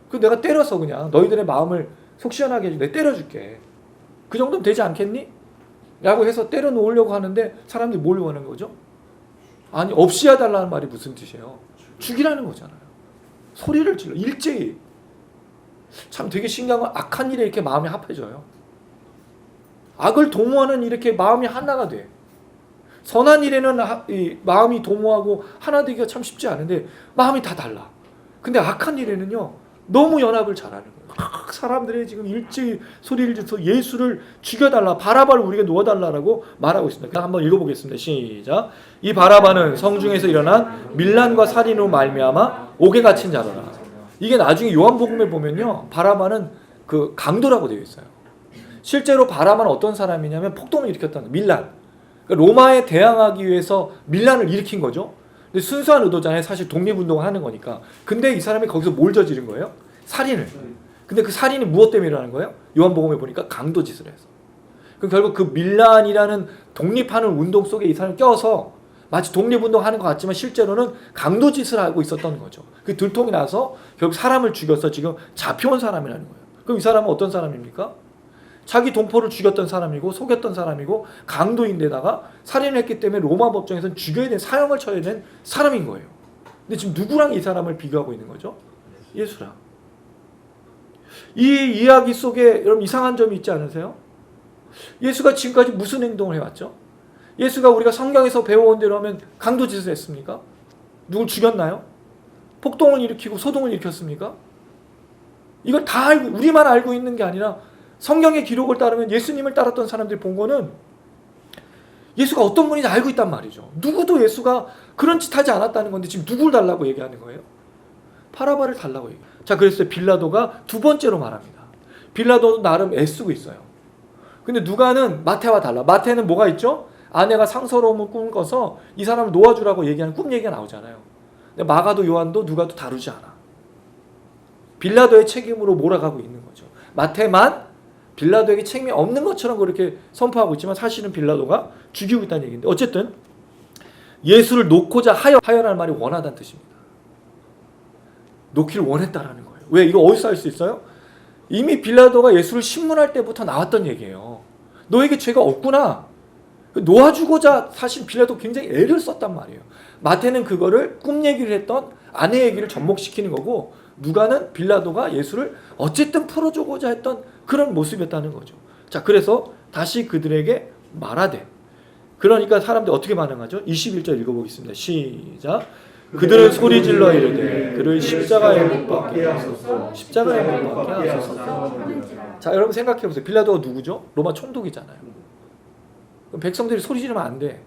그 내가 때려서 그냥 너희들의 마음을 속 시원하게 해줄게. 내가 때려줄게. 그 정도면 되지 않겠니? 라고 해서 때려 놓으려고 하는데 사람들이 뭘 원하는 거죠? 아니, 없이 해달라는 말이 무슨 뜻이에요? 죽이라는 거잖아요. 소리를 질러 일제히. 참 되게 신기한 건 악한 일에 이렇게 마음이 합해져요. 악을 도모하는 이렇게 마음이 하나가 돼. 선한 일에는 마음이 도모하고 하나 되기가 참 쉽지 않은데 마음이 다 달라. 근데 악한 일에는요 너무 연합을 잘하는 거예요. 사람들이 지금 일제히 소리를 지르면서 예수를 죽여달라, 바라바를 우리에게 놓아달라고 말하고 있습니다. 한번 읽어보겠습니다. 시작. 이 바라바는 성중에서 일어난 밀란과 살인으로 말미암아 옥에 갇힌 자로라. 이게 나중에 요한복음에 보면요 바라바는 그 강도라고 되어 있어요. 실제로 바라바는 어떤 사람이냐면 폭동을 일으켰다는 밀란. 그러니까 로마에 대항하기 위해서 밀란을 일으킨 거죠. 근데 순수한 의도잖아요. 사실 독립운동을 하는 거니까. 근데 이 사람이 거기서 뭘 저지른 거예요? 살인을. 근데 그 살인이 무엇 때문에 일어나는 거예요? 요한복음에 보니까 강도짓을 해서. 그럼 결국 그 밀란이라는 독립하는 운동 속에 이 사람이 껴서 마치 독립운동하는 것 같지만 실제로는 강도짓을 하고 있었던 거죠. 그 들통이 나서 결국 사람을 죽여서 지금 잡혀온 사람이라는 거예요. 그럼 이 사람은 어떤 사람입니까? 자기 동포를 죽였던 사람이고 속였던 사람이고 강도인데다가 살인을 했기 때문에 로마 법정에서는 죽여야 되는 사형을 쳐야 되는 사람인 거예요. 근데 지금 누구랑 이 사람을 비교하고 있는 거죠? 예수랑. 이 이야기 속에 여러분 이상한 점이 있지 않으세요? 예수가 지금까지 무슨 행동을 해왔죠? 예수가 우리가 성경에서 배워온 대로 하면 강도짓을 했습니까? 누굴 죽였나요? 폭동을 일으키고 소동을 일으켰습니까? 이걸 다 알고 우리만 알고 있는 게 아니라 성경의 기록을 따르면 예수님을 따랐던 사람들이 본 거는 예수가 어떤 분인지 알고 있단 말이죠. 누구도 예수가 그런 짓 하지 않았다는 건데 지금 누굴 달라고 얘기하는 거예요? 바라바를 달라고 얘기해요. 자, 그래서 빌라도가 두 번째로 말합니다. 빌라도도 나름 애쓰고 있어요. 근데 누가는 마태와 달라. 마태는 뭐가 있죠? 아내가 상서로움을 꿈꿔서 이 사람을 놓아주라고 얘기하는 꿈 얘기가 나오잖아요. 근데 마가도 요한도 누가도 다루지 않아. 빌라도의 책임으로 몰아가고 있는 거죠. 마태만 빌라도에게 책임이 없는 것처럼 그렇게 선포하고 있지만 사실은 빌라도가 죽이고 있다는 얘기인데 어쨌든 예수를 놓고자 하여라는 말이 원하다는 뜻입니다. 놓기를 원했다라는 거예요. 왜? 이거 어디서 알 수 있어요? 이미 빌라도가 예수를 신문할 때부터 나왔던 얘기예요. 너에게 죄가 없구나. 놓아주고자 사실 빌라도 굉장히 애를 썼단 말이에요. 마태는 그거를 꿈 얘기를 했던 아내 얘기를 접목시키는 거고 누가는 빌라도가 예수를 어쨌든 풀어주고자 했던 그런 모습이었다는 거죠. 자, 그래서 다시 그들에게 말하되. 그러니까 사람들이 어떻게 반응하죠? 21절 읽어보겠습니다. 시작. 그들은 소리질러 이르되 그를 십자가에 못 박게 하소서. 십자가에 못 박게 하소서. 하는지라. 자, 여러분 생각해 보세요. 빌라도가 누구죠? 로마 총독이잖아요. 그럼 백성들이 소리 지르면 안 돼.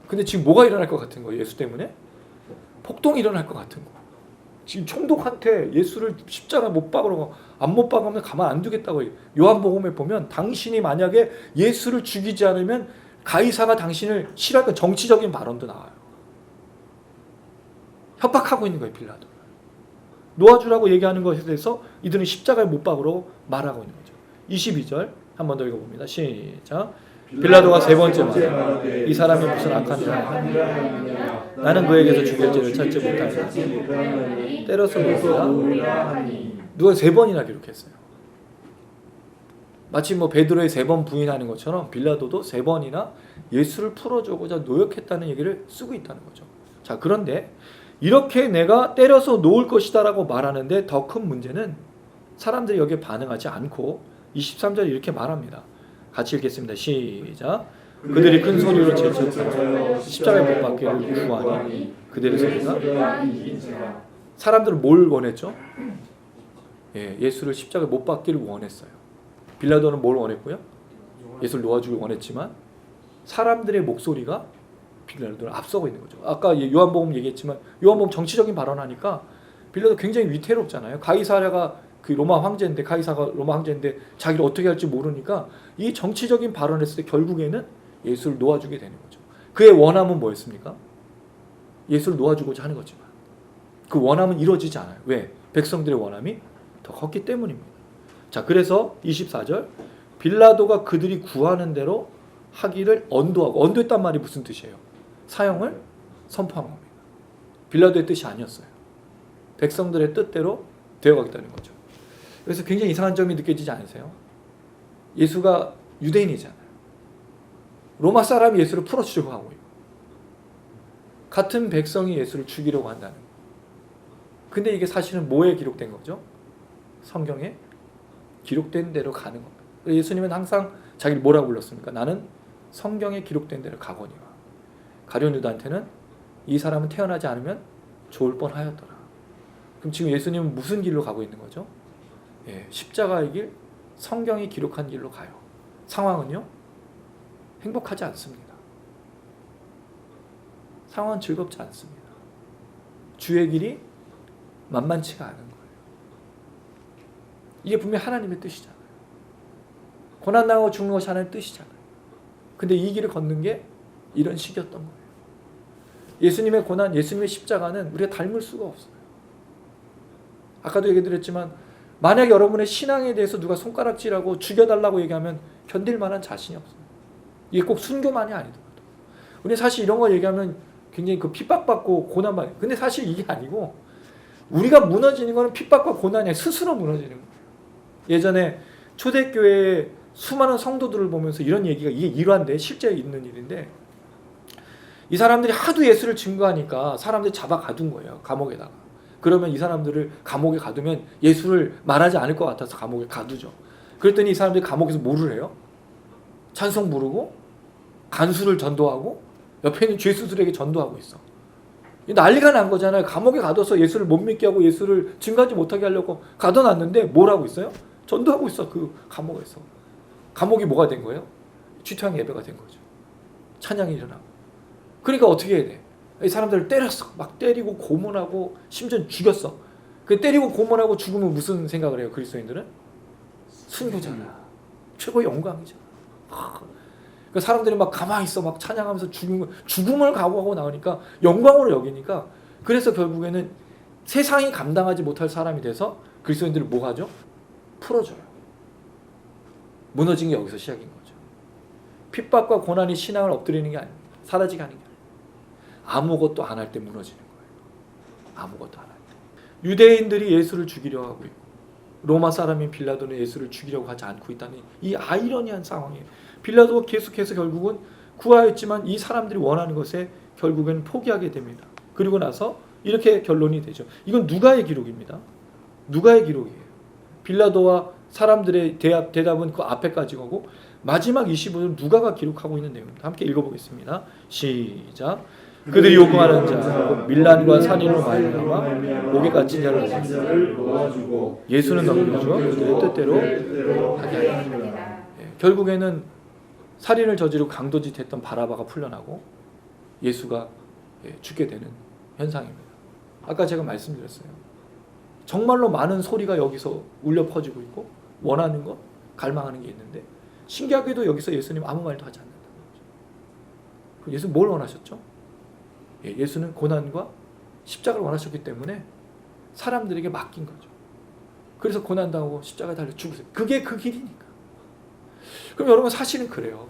근데 지금 뭐가 일어날 것 같은 거예요? 예수 때문에? 폭동이 일어날 것 같은 거. 지금 총독한테 예수를 십자가 못 박으라고, 안 못 박으면 가만 안 두겠다고. 요한복음에 보면 당신이 만약에 예수를 죽이지 않으면 가이사가 당신을 싫어할 건 정치적인 발언도 나와요. 협박하고 있는 거예요, 빌라도. 놓아주라고 얘기하는 것에 대해서 이들은 십자가에 못 박으라고 말하고 있는 거죠. 22절 한 번 더 읽어봅니다. 시작. 빌라도가 세 번째 말하되 이 사람이 무슨 악한 일을 하느냐. 나는 그에게서 죽일 죄를 찾지 못하니 때려서 놓으라. 누가 세 번이나 기록했어요. 마치 뭐 베드로의 세 번 부인하는 것처럼 빌라도도 세 번이나 예수를 풀어주고자 노력했다는 얘기를 쓰고 있다는 거죠. 자, 그런데 이렇게 내가 때려서 놓을 것이다라고 말하는데 더 큰 문제는 사람들이 여기에 반응하지 않고 23절 이렇게 말합니다. 같이 읽겠습니다. 시작. 그들이 큰 소리로 제쳤고 십자가에 못 박기를 구하니 그들의 소리가 사람들은 뭘 원했죠? 예수를 십자가에 못 박기를 원했어요. 빌라도는 뭘 원했고요? 예수를 놓아주길 원했지만 사람들의 목소리가 빌라도를 앞서고 있는 거죠. 아까 요한복음 얘기했지만 요한복음 정치적인 발언하니까 빌라도 굉장히 위태롭잖아요. 가이사랴가 그 로마 황제인데, 가이사가 로마 황제인데 자기를 어떻게 할지 모르니까 이 정치적인 발언했을 때 결국에는 예수를 놓아주게 되는 거죠. 그의 원함은 뭐였습니까? 예수를 놓아주고자 하는 거지만 그 원함은 이루어지지 않아요. 왜? 백성들의 원함이 더 컸기 때문입니다. 자, 그래서 24절 빌라도가 그들이 구하는 대로 하기를 언도하고, 언도했단 말이 무슨 뜻이에요? 사형을 선포한 겁니다. 빌라도의 뜻이 아니었어요. 백성들의 뜻대로 되어가겠다는 거죠. 그래서 굉장히 이상한 점이 느껴지지 않으세요? 예수가 유대인이잖아요. 로마 사람이 예수를 풀어주려고 하고 있고 같은 백성이 예수를 죽이려고 한다는 거예요. 근데 이게 사실은 뭐에 기록된 거죠? 성경에 기록된 대로 가는 겁니다. 예수님은 항상 자기를 뭐라고 불렀습니까? 나는 성경에 기록된 대로 가거니와. 가룟 유다한테는 이 사람은 태어나지 않으면 좋을 뻔하였더라. 그럼 지금 예수님은 무슨 길로 가고 있는 거죠? 십자가의 길, 성경이 기록한 길로 가요. 상황은요? 행복하지 않습니다. 상황은 즐겁지 않습니다. 주의 길이 만만치가 않은 거예요. 이게 분명히 하나님의 뜻이잖아요. 고난당하고 죽는 것이 하나님의 뜻이잖아요. 근데 이 길을 걷는 게 이런 식이었던 거예요. 예수님의 고난, 예수님의 십자가는 우리가 닮을 수가 없어요. 아까도 얘기 드렸지만 만약 여러분의 신앙에 대해서 누가 손가락질하고 죽여달라고 얘기하면 견딜 만한 자신이 없어요. 이게 꼭 순교만이 아니더라도. 우리 사실 이런 거 얘기하면 굉장히 그 핍박받고 고난받아요. 근데 사실 이게 아니고 우리가 무너지는 거는 핍박과 고난이 아니라 스스로 무너지는 거예요. 예전에 초대교회에 수많은 성도들을 보면서 이런 얘기가, 이게 일화인데 실제 있는 일인데, 이 사람들이 하도 예수를 증거하니까 사람들이 잡아 가둔 거예요. 감옥에다가. 그러면 이 사람들을 감옥에 가두면 예수를 말하지 않을 것 같아서 감옥에 가두죠. 그랬더니 이 사람들이 감옥에서 뭐를 해요? 찬송 부르고 간수를 전도하고 옆에 있는 죄수들에게 전도하고 있어. 난리가 난 거잖아요. 감옥에 가둬서 예수를 못 믿게 하고 예수를 증거하지 못하게 하려고 가둬놨는데 뭘 하고 있어요? 전도하고 있어. 그 감옥에서. 감옥이 뭐가 된 거예요? 취토양 예배가 된 거죠. 찬양이 일어나고. 그러니까 어떻게 해야 돼? 이 사람들을 때렸어. 막 때리고 고문하고 심지어 죽였어. 그 때리고 고문하고 죽으면 무슨 생각을 해요? 그리스도인들은? 순교잖아. 최고의 영광이잖아. 그 사람들이 막 가만히 있어. 막 찬양하면서 죽음을 각오하고 나오니까 영광으로 여기니까, 그래서 결국에는 세상이 감당하지 못할 사람이 돼서 그리스도인들을 뭐 하죠? 풀어줘요. 무너진 게 여기서 시작인 거죠. 핍박과 고난이 신앙을 엎드리는 게 아닙니다. 사라지게 하는 게 아닙니다. 아무것도 안 할 때 무너지는 거예요. 아무것도 안 할 때. 유대인들이 예수를 죽이려 하고 있고 로마 사람인 빌라도는 예수를 죽이려고 하지 않고 있다는 이 아이러니한 상황이에요. 빌라도가 계속해서 결국은 구하였지만 이 사람들이 원하는 것에 결국엔 포기하게 됩니다. 그리고 나서 이렇게 결론이 되죠. 이건 누가의 기록입니다. 누가의 기록이에요. 빌라도와 사람들의 대답은 그 앞에까지 가고 마지막 25절 누가가 기록하고 있는 내용입니다. 함께 읽어보겠습니다. 시작. 그들이 요구하는 자 곧 밀란과 산인으로 말미암아 목에 갇힌 자를 놓아주고 예수는 넘겨주어 그들의 뜻대로 하게 하니라. 결국에는 살인을 저지르고 강도짓 했던 바라바가 풀려나고 예수가 죽게 되는 현상입니다. 아까 제가 말씀드렸어요. 정말로 많은 소리가 여기서 울려 퍼지고 있고 원하는 것, 갈망하는 게 있는데 신기하게도 여기서 예수님 아무 말도 하지 않는다는 거죠. 예수는 뭘 원하셨죠? 예수는 고난과 십자가를 원하셨기 때문에 사람들에게 맡긴 거죠. 그래서 고난당하고 십자가에 달려 죽으세요. 그게 그 길이니까. 그럼 여러분 사실은 그래요.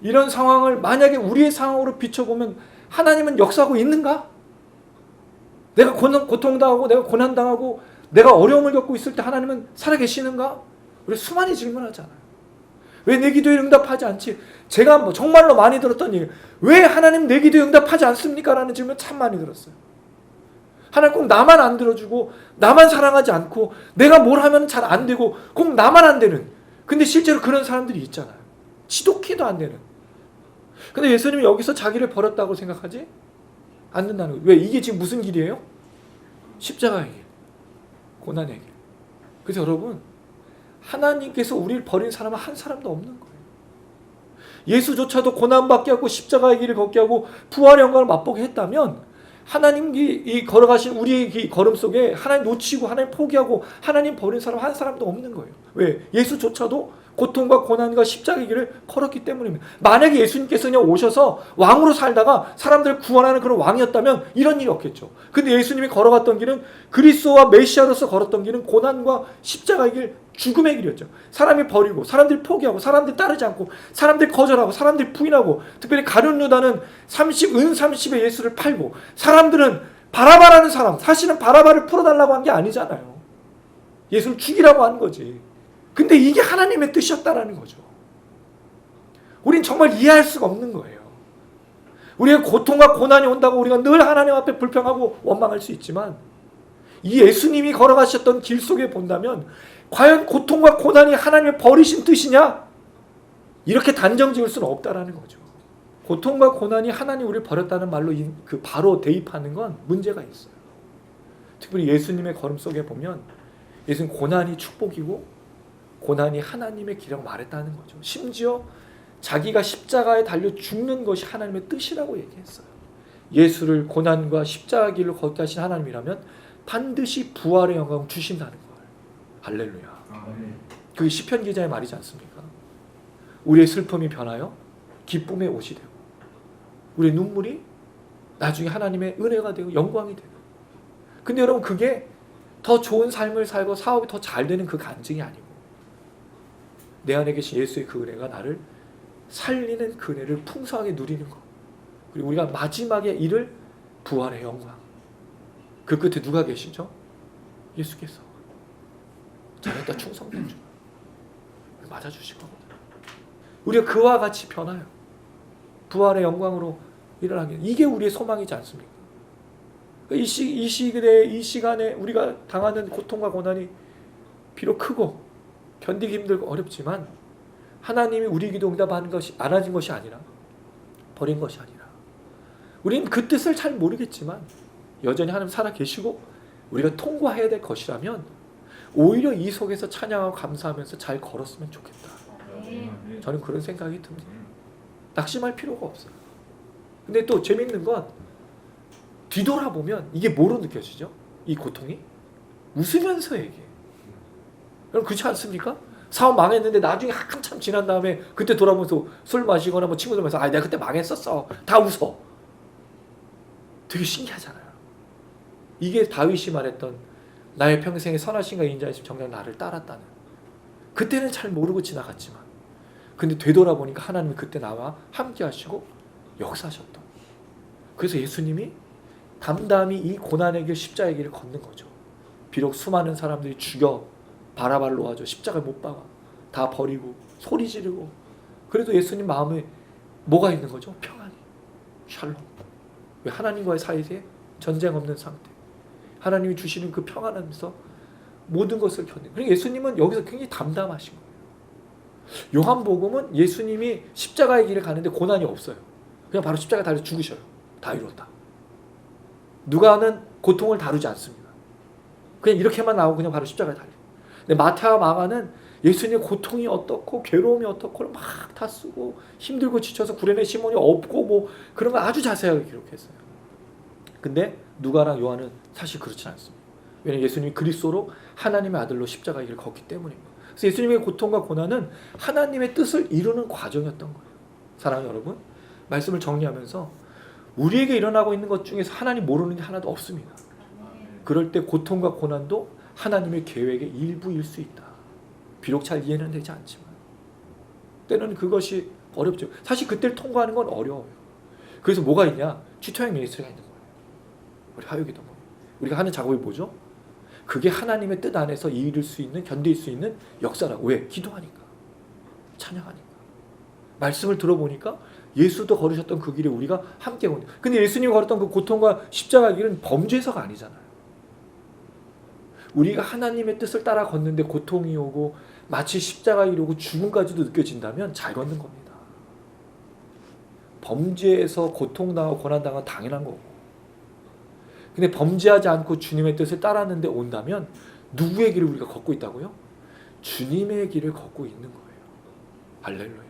이런 상황을 만약에 우리의 상황으로 비춰보면 하나님은 역사하고 있는가? 내가 고통당하고 내가 고난당하고 내가 어려움을 겪고 있을 때 하나님은 살아계시는가? 우리 수많이 질문하잖아요. 왜 내 기도에 응답하지 않지? 제가 정말로 많이 들었던 얘기, 왜 하나님 내 기도에 응답하지 않습니까? 라는 질문 참 많이 들었어요. 하나님 꼭 나만 안 들어주고 나만 사랑하지 않고 내가 뭘 하면 잘 안 되고 꼭 나만 안 되는, 근데 실제로 그런 사람들이 있잖아요. 지독히도 안 되는. 근데 예수님이 여기서 자기를 버렸다고 생각하지 않는다는 거예요. 왜? 이게 지금 무슨 길이에요? 십자가의 길, 고난의 길. 그래서 여러분, 하나님께서 우리를 버린 사람은 한 사람도 없는 거예요. 예수조차도 고난받게 하고 십자가의 길을 걷게 하고 부활의 영광을 맛보게 했다면 하나님이 이 걸어가신 우리의 이 걸음 속에 하나님 놓치고 하나님 포기하고 하나님 버린 사람 한 사람도 없는 거예요. 왜? 예수조차도 고통과 고난과 십자가의 길을 걸었기 때문입니다. 만약에 예수님께서 그냥 오셔서 왕으로 살다가 사람들을 구원하는 그런 왕이었다면 이런 일이 없겠죠. 근데 예수님이 걸어갔던 길은, 그리스도와 메시아로서 걸었던 길은 고난과 십자가의 길, 죽음의 길이었죠. 사람이 버리고 사람들이 포기하고 사람들이 따르지 않고 사람들이 거절하고 사람들이 부인하고, 특별히 가룟 유다는 은 30에 예수를 팔고, 사람들은 바라바라는 사람, 사실은 바라바를 풀어달라고 한 게 아니잖아요. 예수를 죽이라고 한 거지. 근데 이게 하나님의 뜻이었다라는 거죠. 우린 정말 이해할 수가 없는 거예요. 우리가 고통과 고난이 온다고 우리가 늘 하나님 앞에 불평하고 원망할 수 있지만, 이 예수님이 걸어가셨던 길 속에 본다면 과연 고통과 고난이 하나님의 버리신 뜻이냐? 이렇게 단정 지을 수는 없다라는 거죠. 고통과 고난이 하나님 우리를 버렸다는 말로 그 바로 대입하는 건 문제가 있어요. 특별히 예수님의 걸음 속에 보면 예수님 고난이 축복이고 고난이 하나님의 길이라고 말했다는 거죠. 심지어 자기가 십자가에 달려 죽는 것이 하나님의 뜻이라고 얘기했어요. 예수를 고난과 십자가 길을 걷게 하신 하나님이라면 반드시 부활의 영광을 주신다는 걸. 할렐루야. 그게 시편 기자의 말이지 않습니까? 우리의 슬픔이 변하여 기쁨의 옷이 되고 우리의 눈물이 나중에 하나님의 은혜가 되고 영광이 되고. 근데 여러분, 그게 더 좋은 삶을 살고 사업이 더 잘 되는 그 간증이 아니고, 내 안에 계신 예수의 그 은혜가 나를 살리는 그 은혜를 풍성하게 누리는 것. 그리고 우리가 마지막에 이를 부활의 영광. 그 끝에 누가 계시죠? 예수께서. 자네다 충성된 줄 맞아주시고 우리가 그와 같이 변화요. 부활의 영광으로 일어나게. 이게 우리의 소망이지 않습니까? 이 시간에 우리가 당하는 고통과 고난이 비록 크고 견디기 힘들고 어렵지만 하나님이 우리 기도 응답하는 것이 안 하신 것이 아니라 버린 것이 아니라, 우리는 그 뜻을 잘 모르겠지만 여전히 하나님 살아 계시고 우리가 통과해야 될 것이라면 오히려 이 속에서 찬양하고 감사하면서 잘 걸었으면 좋겠다. 저는 그런 생각이 듭니다. 낙심할 필요가 없어요. 근데 또 재밌는 건 뒤돌아보면 이게 뭐로 느껴지죠? 이 고통이? 웃으면서 얘기해요. 여러분 그렇지 않습니까? 사업 망했는데 나중에 한참 지난 다음에 그때 돌아보면서 술 마시거나 뭐 친구들 만나서 내가 그때 망했었어. 다 웃어. 되게 신기하잖아요. 이게 다윗이 말했던 나의 평생에 선하신가 인자하심 정작 나를 따랐다는. 그때는 잘 모르고 지나갔지만 근데 되돌아보니까 하나님이 그때 나와 함께 하시고 역사하셨던. 그래서 예수님이 담담히 이 고난의 길, 십자가의 길을 걷는 거죠. 비록 수많은 사람들이 죽여 바라바를 놓아줘 십자가에 못 박아 다 버리고 소리 지르고, 그래도 예수님 마음에 뭐가 있는 거죠? 평안이, 샬롬. 왜? 하나님과의 사이에 전쟁 없는 상태, 하나님이 주시는 그 평안하면서 모든 것을 견디는. 그러니까 예수님은 여기서 굉장히 담담하신 거예요. 요한복음은 예수님이 십자가의 길을 가는데 고난이 없어요. 그냥 바로 십자가 달려 죽으셔요. 다 이뤘다. 누가는 고통을 다루지 않습니다. 그냥 이렇게만 나오고 그냥 바로 십자가에 달려. 근데 마태와 마가는 예수님의 고통이 어떻고 괴로움이 어떻고 막 다 쓰고 힘들고 지쳐서 구레네 시몬이 없고 뭐 그런 거 아주 자세하게 기록했어요. 근데 누가랑 요한은 사실 그렇지 않습니다. 왜냐하면 예수님이 그리스도로 하나님의 아들로 십자가의 길을 걷기 때문입니다. 그래서 예수님의 고통과 고난은 하나님의 뜻을 이루는 과정이었던 거예요. 사랑하는 여러분, 말씀을 정리하면서 우리에게 일어나고 있는 것 중에서 하나님 모르는 게 하나도 없습니다. 그럴 때 고통과 고난도 하나님의 계획의 일부일 수 있다. 비록 잘 이해는 되지 않지만 때는 그것이 어렵죠. 사실 그때를 통과하는 건 어려워요. 그래서 뭐가 있냐? 튜터링 미니스트리가 있는 거예요. 우리 화요기도 뭐 우리가 하는 작업이 뭐죠? 그게 하나님의 뜻 안에서 이룰 수 있는, 견딜 수 있는 역사라고. 왜? 기도하니까, 찬양하니까, 말씀을 들어보니까 예수도 걸으셨던 그 길에 우리가 함께 오는. 근데 예수님이 걸었던 그 고통과 십자가 길은 범죄에서가 아니잖아요. 우리가 하나님의 뜻을 따라 걷는데 고통이 오고 마치 십자가 이루고 죽음까지도 느껴진다면 잘 걷는 겁니다. 범죄에서 고통당하고 고난당하고 당연한 거고, 근데 범죄하지 않고 주님의 뜻을 따랐는데 온다면 누구의 길을 우리가 걷고 있다고요? 주님의 길을 걷고 있는 거예요. 할렐루야.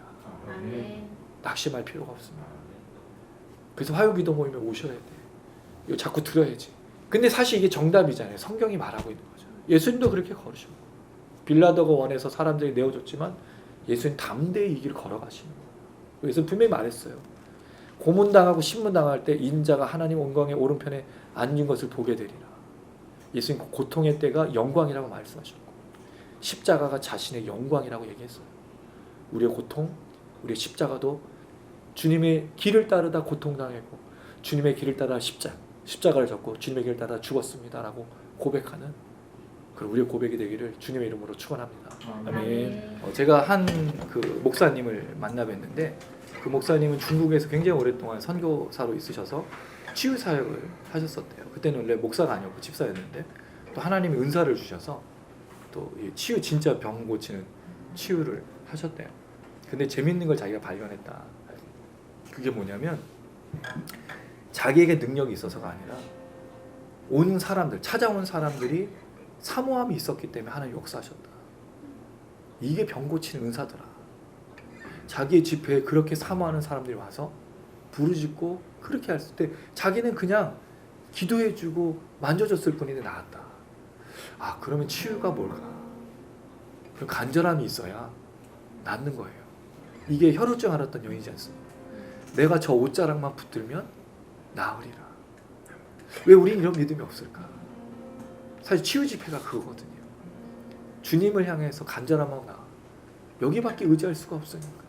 아멘. 낙심할 필요가 없습니다. 그래서 화요기도 모임에 오셔야 돼. 이거 자꾸 들어야지. 근데 사실 이게 정답이잖아요. 성경이 말하고 있는 거죠. 예수님도 그렇게 걸으시고, 빌라도가 원해서 사람들이 내어줬지만 예수님 담대히 이 길을 걸어가시는 거예요. 그래서 분명히 말했어요. 고문당하고 신문당할 때 인자가 하나님 영광의 오른편에 앉은 것을 보게 되리라. 예수님 고통의 때가 영광이라고 말씀하셨고, 십자가가 자신의 영광이라고 얘기했어요. 우리의 고통, 우리의 십자가도 주님의 길을 따르다 고통당했고 주님의 길을 따라 십자가를 졌고 주님의 길을 따라 죽었습니다라고 고백하는 그런 우리의 고백이 되기를 주님의 이름으로 축원합니다. 아멘. 제가 한 그 목사님을 만나 뵀는데, 그 목사님은 중국에서 굉장히 오랫동안 선교사로 있으셔서 치유 사역을 하셨었대요. 그때는 원래 목사가 아니었고 집사였는데 또 하나님이 은사를 주셔서 또 치유, 진짜 병 고치는 치유를 하셨대요. 근데 재밌는 걸 자기가 발견했다. 그게 뭐냐면 자기에게 능력이 있어서가 아니라 온 사람들, 찾아온 사람들이 사모함이 있었기 때문에 하나님 역사하셨다. 이게 병 고치는 은사더라. 자기의 집회에 그렇게 사모하는 사람들이 와서 부르짖고 그렇게 할 때 자기는 그냥 기도해주고 만져줬을 뿐인데 나았다. 아, 그러면 치유가 뭘까? 그럼 간절함이 있어야 낫는 거예요. 이게 혈우증 앓았던 여인이지 않습니까? 내가 저 옷자락만 붙들면 나으리라. 왜 우린 이런 믿음이 없을까? 사실 치유 집회가 그거거든요. 주님을 향해서 간절함하고 나아. 여기밖에 의지할 수가 없으니까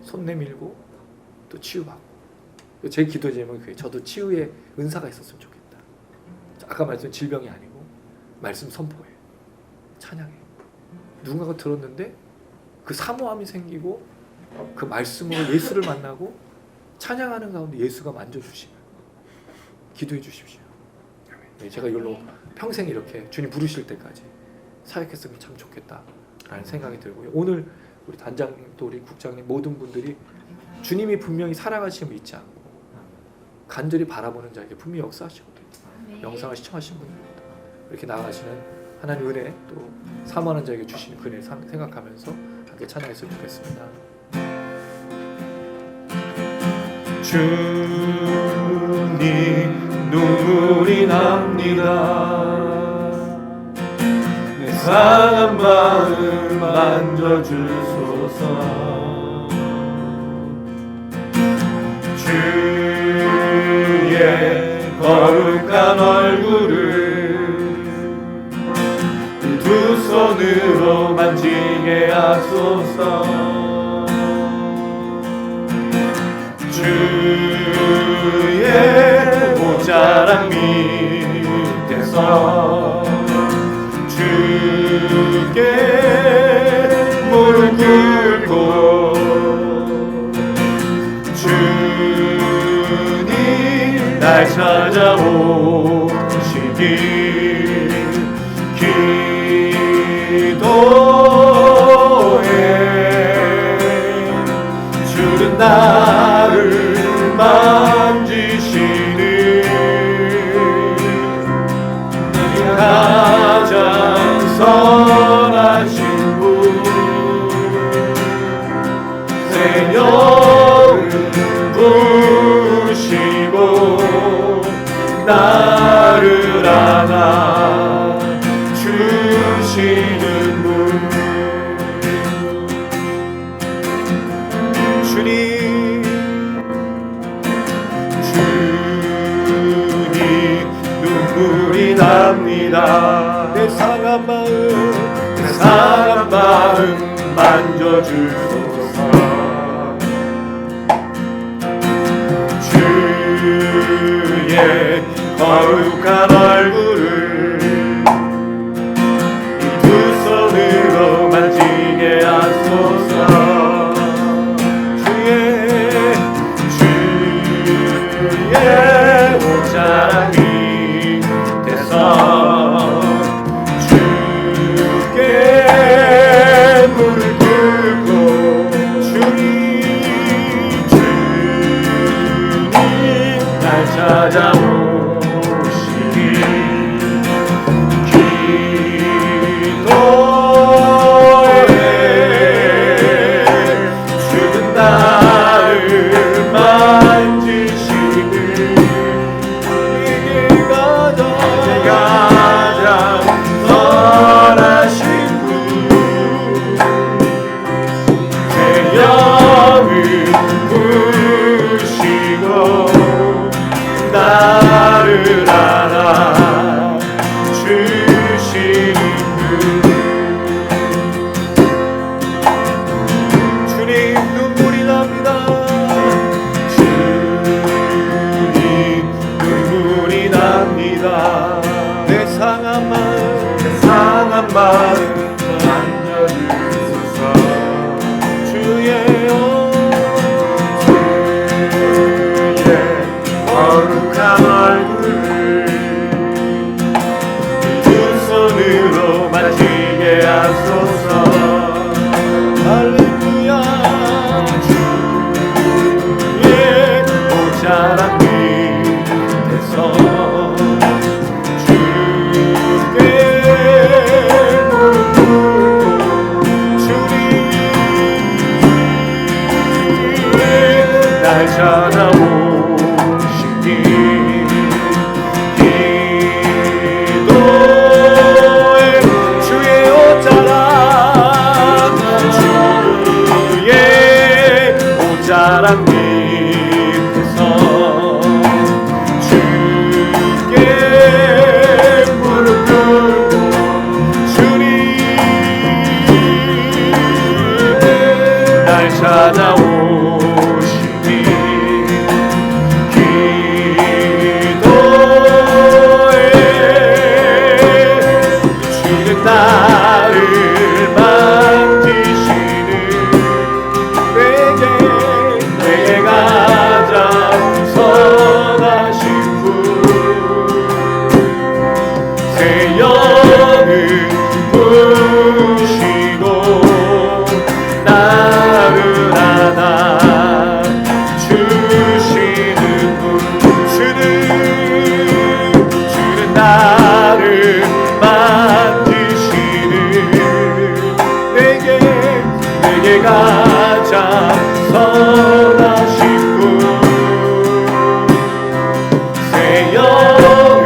손 내밀고 또 치유받고. 제 기도 제목이 그게 저도 치유의 은사가 있었으면 좋겠다. 아까 말씀드린 질병이 아니고 말씀 선포해, 찬양해. 누군가가 들었는데 그 사모함이 생기고 그 말씀으로 예수를 만나고 찬양하는 가운데 예수가 만져주시면 기도해 주십시오. 제가 이걸로 평생 이렇게 주님 부르실 때까지 사역했으면 참 좋겠다라는 생각이 들고요. 오늘 우리 단장님 또 우리 국장님 모든 분들이 주님이 분명히 살아가심을 잊지 않고 간절히 바라보는 자에게 분명히 역사하시거든요. 영상을 시청하신 분입니다. 이렇게 나아가시는 하나님 은혜 또 사모하는 자에게 주시는 그 은혜를 생각하면서 함께 찬양했으면 좋겠습니다. 주님 눈물이 납니다. 내 상한 마음 만져주소서. 주의 거룩한 얼굴을 두 손으로 만지게 하소서. 주의 옷자락 밑에서 주께 무릎 꿇고 주님 날 찾아오시길 기도해. 나를 만지시는 가장 선하신 분 새 여름 부시고 나를 안아 주시는 분 주님 눈물이 납니다. 내 상한 마음 만져주소서. 주의 거룩한 얼굴을 이 두 손으로 만지게 하소서. 주의 옷자락이 돼서 주께 무릎 꿇고 주님 날 찾아오시길 기도해. 주는 나를 만지시길 내게 가장 선하신 분 새 영을 부시고 나를 알아 주시는 분 주님 눈물이 납니다. 주님 눈물이 납니다. 내 상한 마음 만져주소서. 주의 거룩한 얼굴을 두 손으로 만지게 하소서. 할렐루야. 주의 옷자락 밑에서 주께 무릎 꿇고 주님 날 찾아오시니 기도해. 주의 옷자락 밑에서 주께 무릎 꿇고 주님 날 찾아오시니 기도해. 주는 나를 만지시는 내게 가장 선하신 분 새 영을 부시고 나를 안아 주시는 분 주는 나를 만지시는 내게 가장 선하신 분 새 영을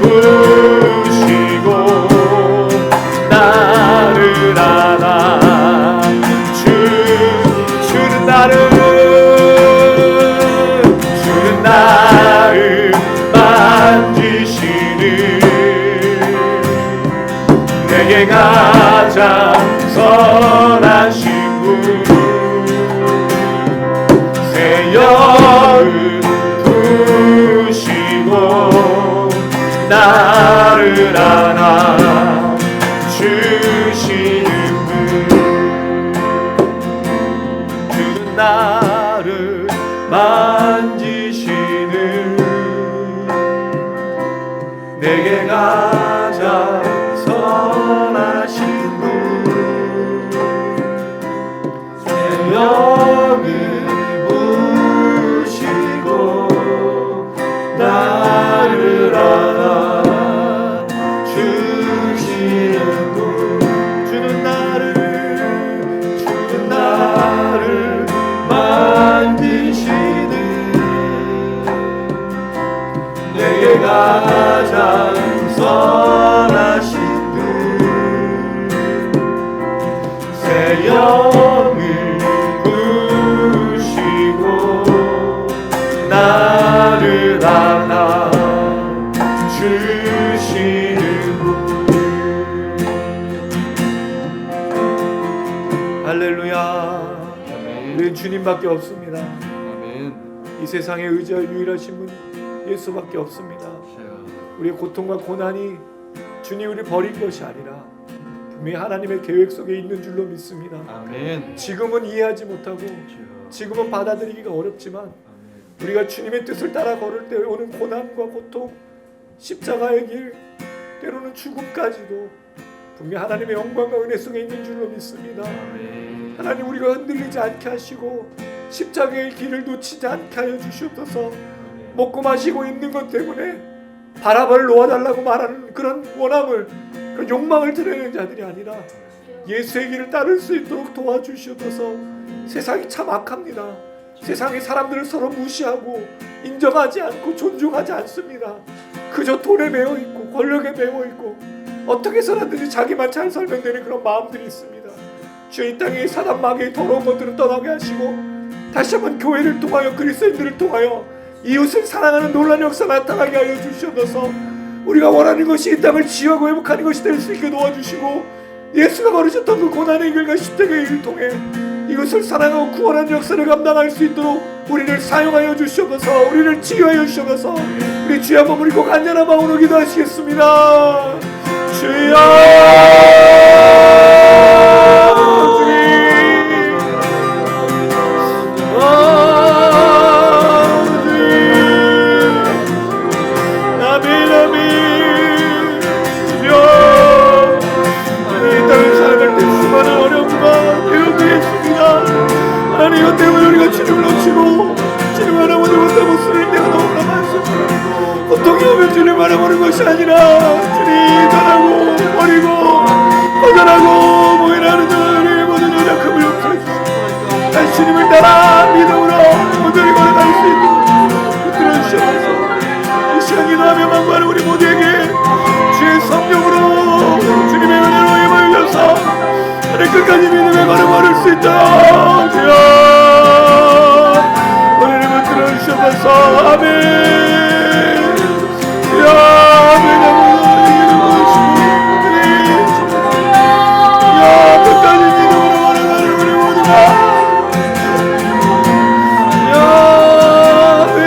부시고 나를 안아 주는 나를 만지시는 내게 가장 선하신 분 새 영을 부시고 나를 안아 주시는 분 주는 나를 만지시는 내게 가장 선하신 분 새 영을 가장 선하신 분 새 영을 부시고 나를 안아 주시는 분. 할렐루야. 우리는 주님밖에 없습니다. 아멘. 이 세상에 의지할 유일하신 분 예수밖에 없습니다. 우리의 고통과 고난이 주님 우리 버린 것이 아니라 분명히 하나님의 계획 속에 있는 줄로 믿습니다. 아멘. 지금은 이해하지 못하고 지금은 받아들이기가 어렵지만 우리가 주님의 뜻을 따라 걸을 때 오는 고난과 고통, 십자가의 길, 때로는 죽음까지도 분명히 하나님의 영광과 은혜 속에 있는 줄로 믿습니다. 하나님 우리가 흔들리지 않게 하시고 십자가의 길을 놓치지 않게 하여 주시옵소서. 먹고 마시고 입는 것 때문에 바라바를 놓아달라고 말하는 그런 원함을, 그런 욕망을 드러내는 자들이 아니라 예수의 길을 따를 수 있도록 도와주시옵소서. 세상이 참 악합니다. 세상의 사람들을 서로 무시하고 인정하지 않고 존중하지 않습니다. 그저 돈에 매여 있고 권력에 매여 있고 어떻게 해서라든지 자기만 잘 살면 되는 그런 마음들이 있습니다. 주여 이 땅에 사단 마귀의 더러운 것들을 떠나게 하시고 다시 한번 교회를 통하여 그리스도인들을 통하여 이웃을 사랑하는 놀라운 역사 나타나게 하여 주시옵소서. 우리가 원하는 것이 이 땅을 지하고 회복하는 것이 될 수 있게 도와주시고 예수가 걸으셨던 그 고난의 길과 십자가의 길을 통해 이것을 사랑하고 구원하는 역사를 감당할 수 있도록 우리를 사용하여 주시옵소서. 우리를 치유하여 주시옵소서. 우리 주여 한번 우리 꼭 간절한 마음으로 기도하시겠습니다. 주여 이것 때문에 우리가 주님을 놓치고 주님 알아보지 못하고 쓰는 때가 너무나 많습니다. 고통이 오면 주님 알아보는 것이 아니라 주님 떠나고 버리고 거절하고 모인하는 자들의 모든 연약함을 용서해 주시고 다시 주님을 따라 믿음으로 온전히 걸어갈 수 있도록 붙들어 주시옵소서. 이 시간 기도하며 만구하는 우리 모두에게 주의 성령으로 주님의 은혜로 임하여 주셔서 하늘 끝까지 믿음의 걸음 걸을 수 있도록 주여 우리를 붙들어 주셔서 아멘. 주여 아멘. 끝까지 믿음으로 걸어가는 우리 모두가 아멘.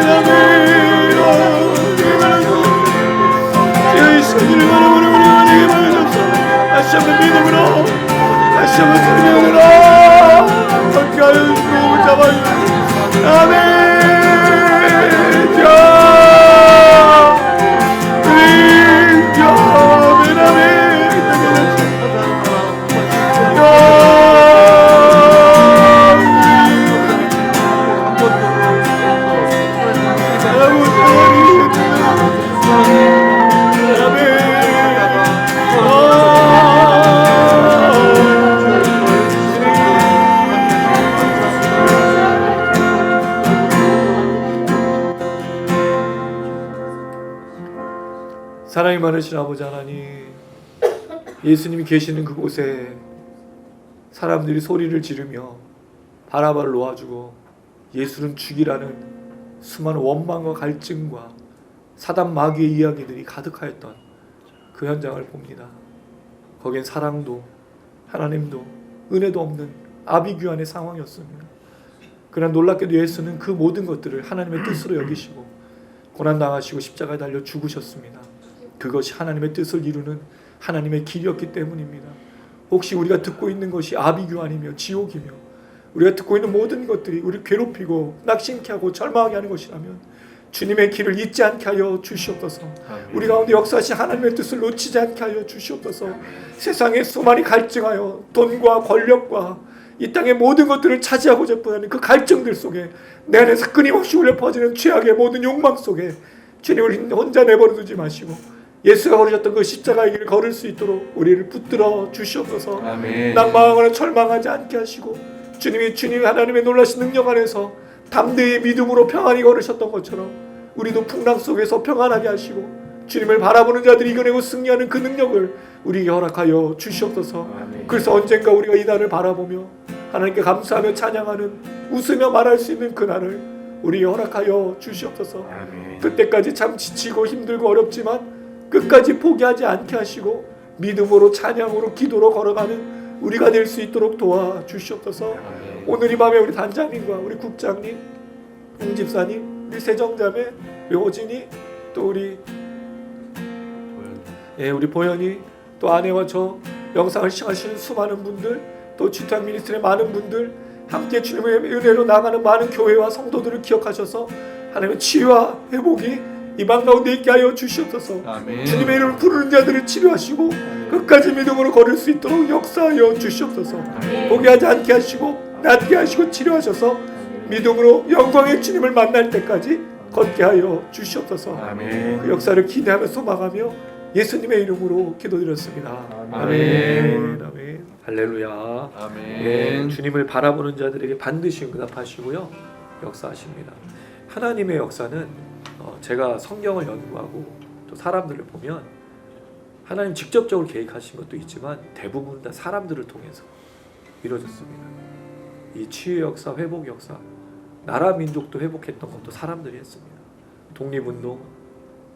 주여 이 시간을 바라보는 우리 모두에게 보여줘서 다시 한번 믿음으로 다시 한번 주님으로 함께 하여 주시고 붙잡아주시고 아멘. 주여 아멘 아멘 사랑이 많으신 아버지 하나님, 예수님이 계시는 그곳에 사람들이 소리를 지르며 바라바를 놓아주고 예수는 죽이라는 수많은 원망과 갈증과 사단 마귀의 이야기들이 가득하였던 그 현장을 봅니다. 거긴 사랑도 하나님도 은혜도 없는 아비규환의 상황이었습니다. 그러나 놀랍게도 예수는 그 모든 것들을 하나님의 뜻으로 여기시고 고난당하시고 십자가에 달려 죽으셨습니다. 그것이 하나님의 뜻을 이루는 하나님의 길이었기 때문입니다. 혹시 우리가 듣고 있는 것이 아비규환이며 지옥이며 우리가 듣고 있는 모든 것들이 우리를 괴롭히고 낙심케 하고 절망하게 하는 것이라면 주님의 길을 잊지 않게 하여 주시옵소서. 우리 가운데 역사하신 하나님의 뜻을 놓치지 않게 하여 주시옵소서. 세상에 수많이 갈증하여 돈과 권력과 이 땅의 모든 것들을 차지하고자 하는 그 갈증들 속에 내 안에서 끊임없이 울려 퍼지는 죄악의 모든 욕망 속에 주님을 혼자 내버려 두지 마시고 예수가 걸으셨던 그 십자가의 길을 걸을 수 있도록 우리를 붙들어 주시옵소서. 아멘. 낭망하거나 절망하지 않게 하시고 주님 하나님의 놀라신 능력 안에서 담대히 믿음으로 평안히 걸으셨던 것처럼 우리도 풍랑 속에서 평안하게 하시고 주님을 바라보는 자들이 이겨내고 승리하는 그 능력을 우리에게 허락하여 주시옵소서. 그래서 언젠가 우리가 이 날을 바라보며 하나님께 감사하며 찬양하는 웃으며 말할 수 있는 그 날을 우리에게 허락하여 주시옵소서. 그때까지 참 지치고 힘들고 어렵지만 끝까지 포기하지 않게 하시고 믿음으로 찬양으로 기도로 걸어가는 우리가 될 수 있도록 도와주시옵소서. 오늘 이 밤에 우리 단장님과 우리 국장님, 홍집사님, 우리 세정자매, 우리 호진이, 또 우리 우리 보현이, 또 아내와 저 영상을 시청하시는 수많은 분들, 또 주탄 미니스트리의 많은 분들, 함께 주님의 은혜로 나가는 많은 교회와 성도들을 기억하셔서 하나님의 치유와 회복이 이 방 가운데 있게 하여 주시옵소서. 아멘. 주님의 이름을 부르는 자들을 치료하시고 끝까지 믿음으로 걸을 수 있도록 역사하여 주시옵소서. 포기하지 않게 하시고 낫게 하시고 치료하셔서 믿음으로 영광의 주님을 만날 때까지 걷게 하여 주시옵소서. 아멘. 그 역사를 기대하며 소망하며 예수님의 이름으로 기도드렸습니다. 아멘. 아멘. 할렐루야. 아멘. 주님을 바라보는 자들에게 반드시 응답하시고요, 역사하십니다. 하나님의 역사는 제가 성경을 연구하고 또 사람들을 보면 하나님 직접적으로 계획하신 것도 있지만 대부분 다 사람들을 통해서 이루어졌습니다. 이 치유 역사, 회복 역사, 나라 민족도 회복했던 것도 사람들이 했습니다. 독립운동,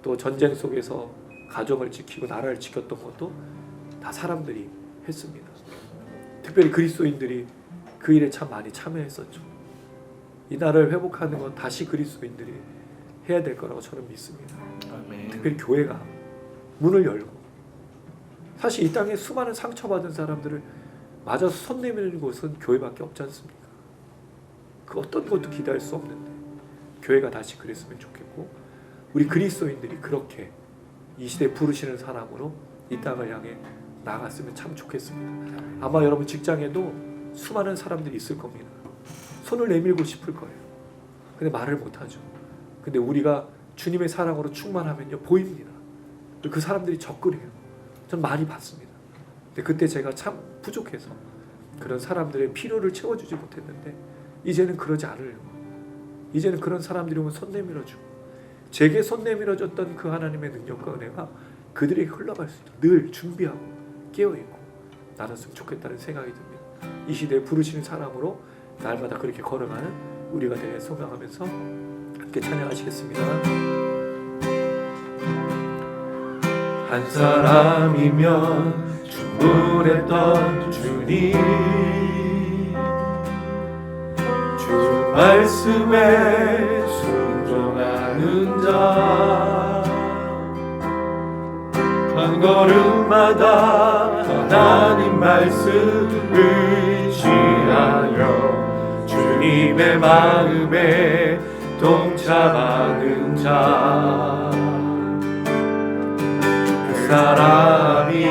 또 전쟁 속에서 가정을 지키고 나라를 지켰던 것도 다 사람들이 했습니다. 특별히 그리스도인들이 그 일에 참 많이 참여했었죠. 이 나라를 회복하는 건 다시 그리스도인들이 해야 될 거라고 저는 믿습니다. 특별히 교회가 문을 열고, 사실 이 땅에 수많은 상처받은 사람들을 맞아서 손 내미는 곳은 교회밖에 없지 않습니까? 그 어떤 것도 기대할 수 없는데 교회가 다시 그랬으면 좋겠고, 우리 그리스도인들이 그렇게 이 시대에 부르시는 사람으로 이 땅을 향해 나갔으면 참 좋겠습니다. 아마 여러분 직장에도 수많은 사람들이 있을 겁니다. 손을 내밀고 싶을 거예요. 근데 말을 못하죠. 근데 우리가 주님의 사랑으로 충만하면요, 보입니다. 그 사람들이 접근해요. 전 많이 봤습니다. 근데 그때 제가 참 부족해서 그런 사람들의 필요를 채워주지 못했는데 이제는 그러지 않으려고, 이제는 그런 사람들이 오면 손 내밀어주고, 제게 손 내밀어줬던 그 하나님의 능력과 은혜가 그들에게 흘러갈 수 있도록 늘 준비하고 깨어있고 나눴으면 좋겠다는 생각이 듭니다. 이 시대에 부르시는 사람으로 날마다 그렇게 걸어가는 우리가 되길 소망하면서 함께 찬양하시겠습니다. 한 사람이면 충분했던 주님, 주 말씀에 순종하는 자, 한 걸음마다 하나님 말씀을 의지하여 주님의 마음에 동참하는 자, 그 사람이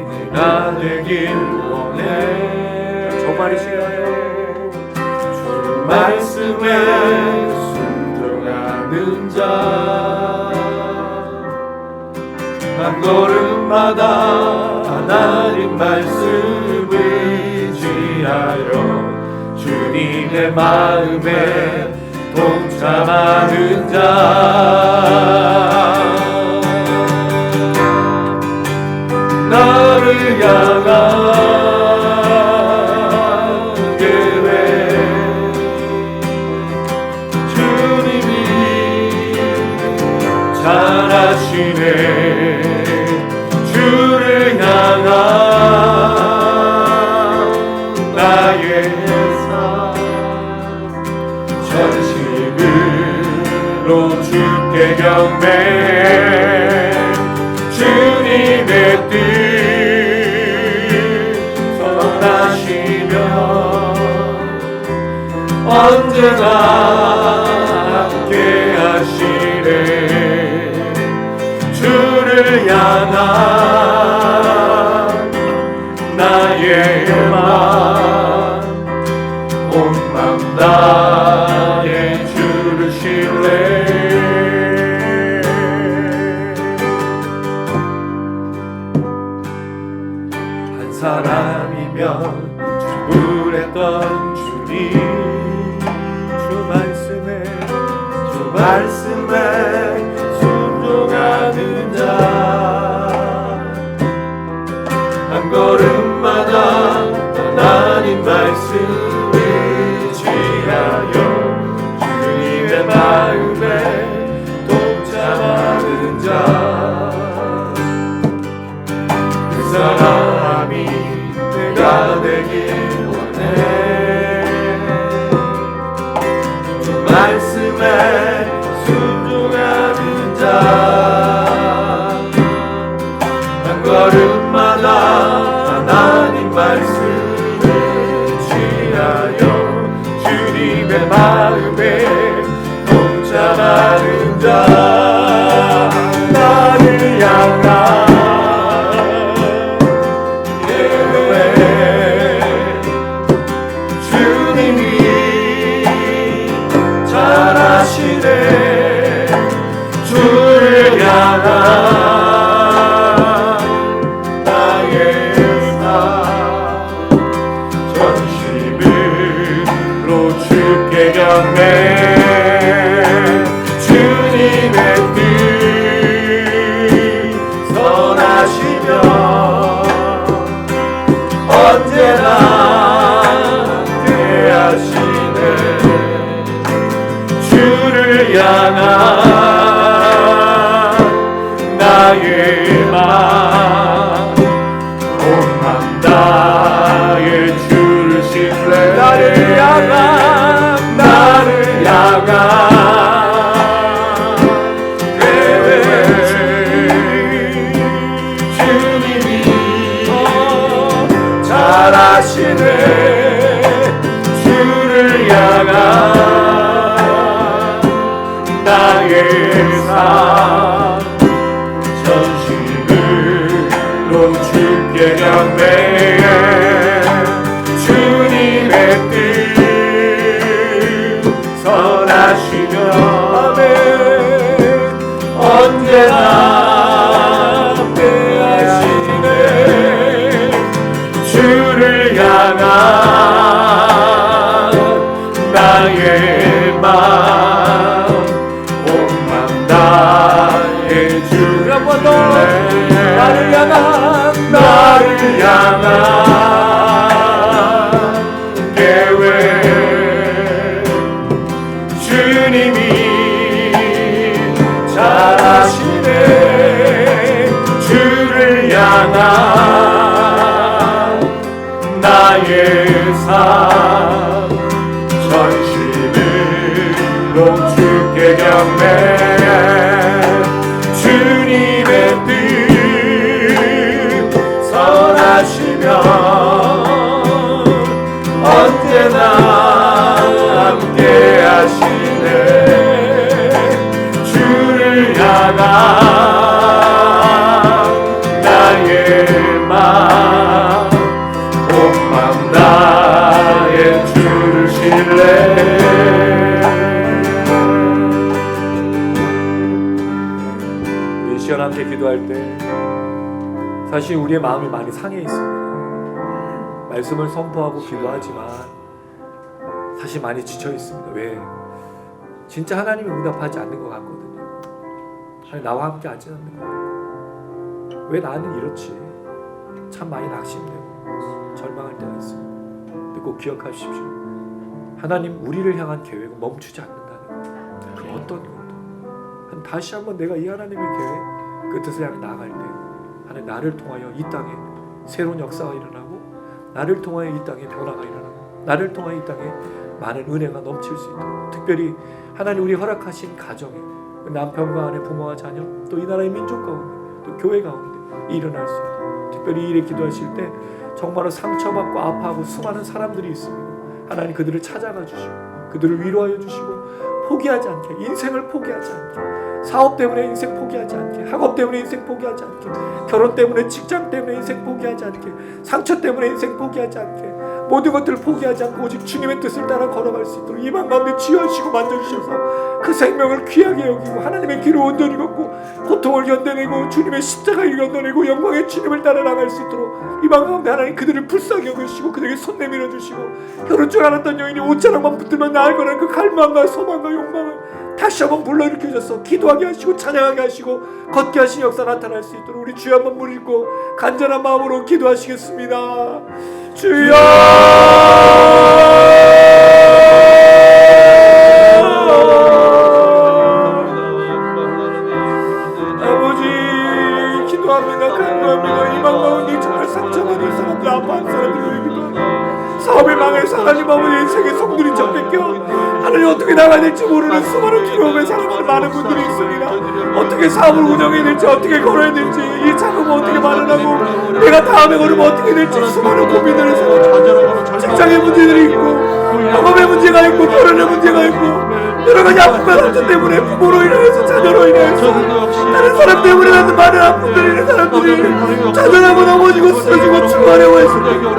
내가 되길 원해. 정말이시나요? 주 말씀에 순종하는 자, 한 걸음마다 하나님 말씀을 의지하여 주님의 마음에 동참하는 자, 나를 향한 계획 주님이 잘 아시네. 주를 향한 나의 삶 전심으로 주께 경배, 주님의 뜻 선하시며 언제나 함께 하시네. 주를 향한 나의 맘, 온 맘 다해 주를 신뢰. 한 사람이면 충분했던 주님, 주 말씀에 말씀에 순종하는 자 한 걸음마다 하나님 말씀 의지하여 주님의 마음에 동참하는 자 그 사람이 내가 되길 원해 주 말씀에 순종하는 자 한 걸음마다 하나님 말씀을 취하여 주님의 마음에 동참하는 자 나를 향한 계획 주님이 잘하시네 주를 향한 주께 경배 주님의 뜻 선하시며 언제나 함께하시네 주를 향한 나의 맘 온 맘 다해 주를 신뢰 나를 향한 계획 주님이 잘하시네 주를 향한 나의 삶 전심으로 주께 경배해 주님의 뜻 선하시며 아멘 언제나 함께하시네 주를 향한 나의 맘 온 맘 다해 주를 한 번 더 나를 향한 계획 주님이 잘하시네 주를 향한 나의 삶 전심으로 주께 경배해 주님의 뜻 선하시며 언제나 함께하시네 주를 향한 나의 맘 온 맘 다해 주를 신뢰해 우리 시간 함께 기도할 때 사실 우리의 마음이 많이 상해 있습니다. 말씀을 선포하고 기도하지만 사실 많이 지쳐 있습니다. 왜? 진짜 하나님이 응답하지 않는 것 같거든요. 아니, 나와 함께 하지 않는 것 같아요. 왜 나는 이렇지? 참 많이 낙심되고 절망할 때가 있습니다. 근데 꼭 기억하십시오. 하나님 우리를 향한 계획은 멈추지 않는다는 것. 그 어떤 것도. 다시 한번 내가 이 하나님의 계획 그 뜻을 향해 나아갈 때 하나님 나를 통하여 이 땅에 새로운 역사가 일어나고 나를 통하여 이 땅에 변화가 일어나고 나를 통하여 이 땅에 많은 은혜가 넘칠 수 있도록 특별히 하나님 우리 허락하신 가정에 남편과 아내 부모와 자녀 또 이 나라의 민족 가운데 또 교회 가운데 일어날 수 있도록 특별히 이 일에 기도하실 때 정말로 상처받고 아파하고 수많은 사람들이 있습니다. 하나님 그들을 찾아가 주시고 그들을 위로하여 주시고 포기하지 않게 인생을 포기하지 않게 사업 때문에 인생 포기하지 않게 학업 때문에 인생 포기하지 않게 결혼 때문에 직장 때문에 인생 포기하지 않게 상처 때문에 인생 포기하지 않게 모든 것들을 포기하지 않고 오직 주님의 뜻을 따라 걸어갈 수 있도록 이방 가운데 지어주시고 만져주셔서 그 생명을 귀하게 여기고 하나님의 길을 온전히 걷고 고통을 견뎌내고 주님의 십자가를 견뎌내고 영광의 주님을 따라 나갈 수 있도록 이방 가운데 하나님 그들을 불쌍히 여기시고 그들에게 손 내밀어 주시고 혈흔 줄 알았던 여인이 옷자락만 붙들면 나을 거라는 그 갈망과 소망과 욕망을 다시 한번 불러일으켜줘서 기도하게 하시고 찬양하게 하시고 걷게 하신 역사 나타날 수 있도록 우리 주여 한번 물리고 간절한 마음으로 기도하시겠습니다. 주여 아버지 기도합니다. 간구합니다. 이 방 가운데 정말 상처받은 사람들, 아파한 사람들을 위기도 사업이 망해서 하나님 아버지 인생의 성들이 접뺏겨 하나님 어떻게 나가야 될지 모르는 수많은 두려움에 살아가는 많은 분들이 있습니다. 어떻게 사업을 운영해야 될지, 어떻게 걸어야 될지, 이 자금을 어떻게 마련하고 내가 다음에 걸으면 어떻게 될지 수많은 고민들을 살아가는 직장의 문제들이 있고 학업의 문제가 있고 결혼의 문제가 있고 여러 가지 아픔과 상처 때문에 부모로 인해서 자녀로 인해서 다른 사람 때문에 나는 많은 아픔들이 있는 사람들이 자살하고 넘어지고 쓰러지고 죽어가려고 했습니다.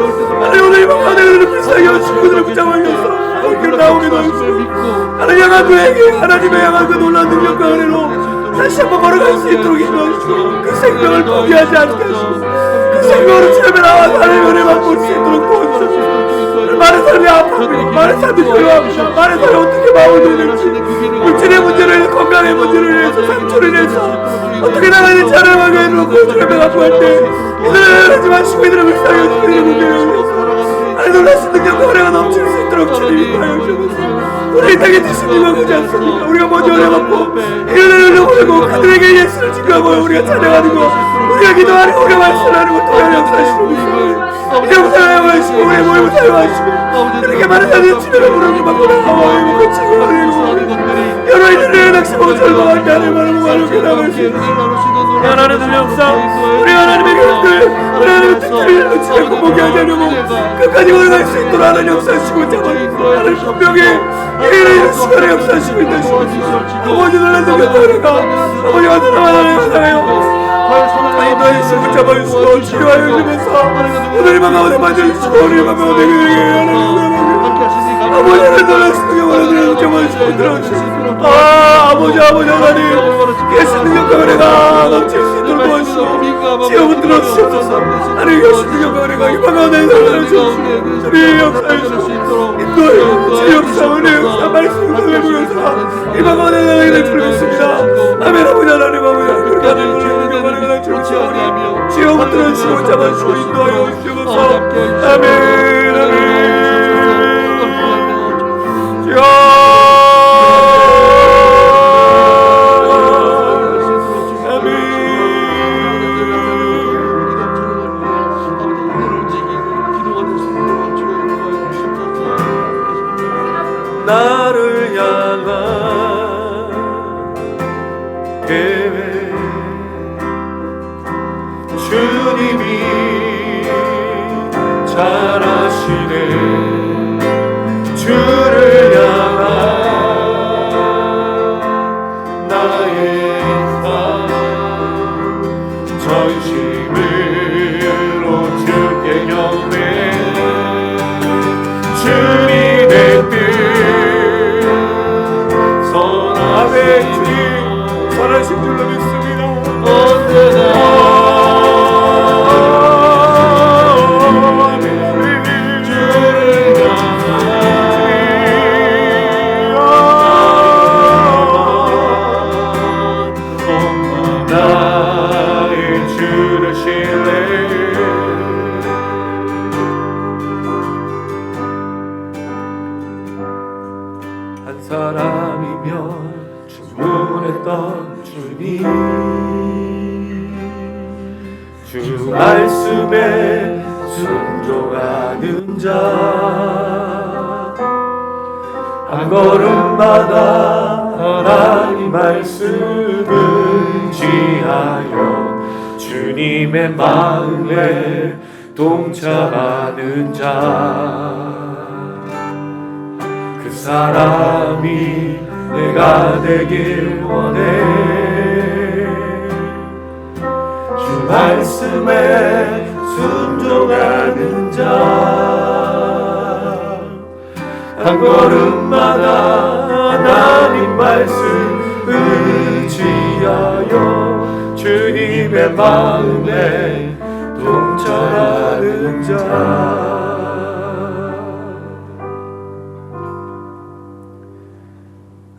하나님 오늘 이 방안에 비싸게 한 친구들을 붙잡아 주셔서 하나님께로 나오기도 하시고 하나님 향한 그에게 하나님의 향한 그 놀라운 능력과 은혜로 다시 한번 걸어갈 수 있도록 인도하시고 그 생명을 포기하지 않게 하시고 그 생명으로 집에 나와서 하나님의 은혜만 볼 수 있도록 도와주셔서 많은 사람이 아파합니다. 많은 사람이 괴로워합니다. 많은 사람이 어떻게 마음을 돌릴지 물질의 문제로 인해서 건강의 문제로 인해서 상처로 인해서 어떻게 나가야 될지 하나님을 해놓고 주님을 갖고 할때 이들을 하지 마시고 이들을 불쌍히 여기고 이들을 공개하셔서 하나님 놀라신 능력과 은혜가 넘칠 수 있도록 주님이 하여 주셔서 우리 이 땅에 주시님을 보지 않습니까? 우리가 먼저 은혜받고 이 은혜를 보내고 그들에게 예수를 증거하고 우리가 찬양하는 것 우리가 기도하는 거 우리가 말씀하는 것 또한 역사하시고 이제 사용하시고 우리의 모임을 사용하시고 이렇게 많은 사람들이 주님을 부르기 받고 나가고 행복한 친구가 되고 여러 이들을 낚시보고 절망할 때 하나님을 무관하게 나갈 수 있는 하나님의 역사 우리 하나님의 것들 우리 하나님의 특별히 놓치지 않고 보게 하지 않으고 끝까지 걸어갈 수 있도록 하나님 역사하시고 잡아주시고 하나님 분명히 이런 시간에 역사하시고 있다 시고 아버지 놀란 능력과 은혜가 아버지가 하나님 감사해요. 인도해 주시고 잡아주시고 치료하여 주면서 오늘 이 방 가운데 만져주시고 오늘 이 방 가운데 아버지를 놀라신 능력을 잡아주시고 들어주시고 아버지 하나님 계신 능력과 은혜가 넘칠 수 있도록 도와주시고 지옥을 들어주시옵소서. 하나님 계신 능력과 은혜가 이 방 가운데 날려주시고 주님 역사해 주시고 인도해 제 역사 은혜 역사 말씀 역사 외부 역사 이 방 가운데 날려주시고 주님입니다. 아멘. 아버지 하나님 아버지 그렇게 하는 능력과 주시고 지옥을 들어주시고 잡아주시고 인도하여 주시옵소서. 아멘. 아멘. 나를 향한 계획 주님이 잘 아시네. 주를 향한 나의 삶 전심으로 주께 경배 주님의 뜻 선하네. 주님 선하신 줄로 믿습니다. 언제나 사람이면 주문했던 주님 주 말씀에 순종하는 자 한 걸음마다 하나님 말씀을 지하여 주님의 마음에 동참하는 자 그 사람이 내가 되길 원해. 주 말씀에 순종하는 자 한 걸음마다 하나님 말씀 의지하여 주님의 마음에 동참하는 자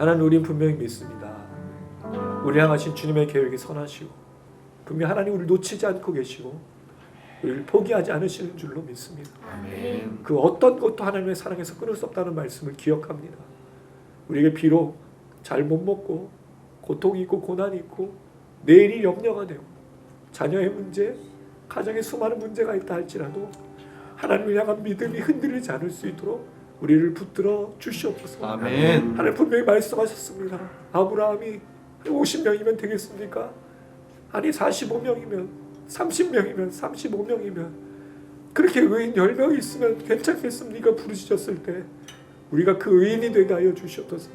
하나님, 우리는 분명히 믿습니다. 우리 향하신 주님의 계획이 선하시고 분명히 하나님 우리를 놓치지 않고 계시고 우리를 포기하지 않으시는 줄로 믿습니다. 그 어떤 것도 하나님의 사랑에서 끊을 수 없다는 말씀을 기억합니다. 우리에게 비록 잘 못 먹고 고통이 있고 고난이 있고 내일이 염려가 되고 자녀의 문제, 가정에 수많은 문제가 있다 할지라도 하나님을 향한 믿음이 흔들리지 않을 수 있도록 우리를 붙들어 주시옵소서. 아멘. 하나님 분명히 말씀하셨습니다. 아브라함이 50명이면 되겠습니까? 아니 45명이면 30명이면 35명이면 그렇게 의인 10명이 있으면 괜찮겠습니까? 부르짖었을 때 우리가 그 의인이 되게 하여 주시옵소서.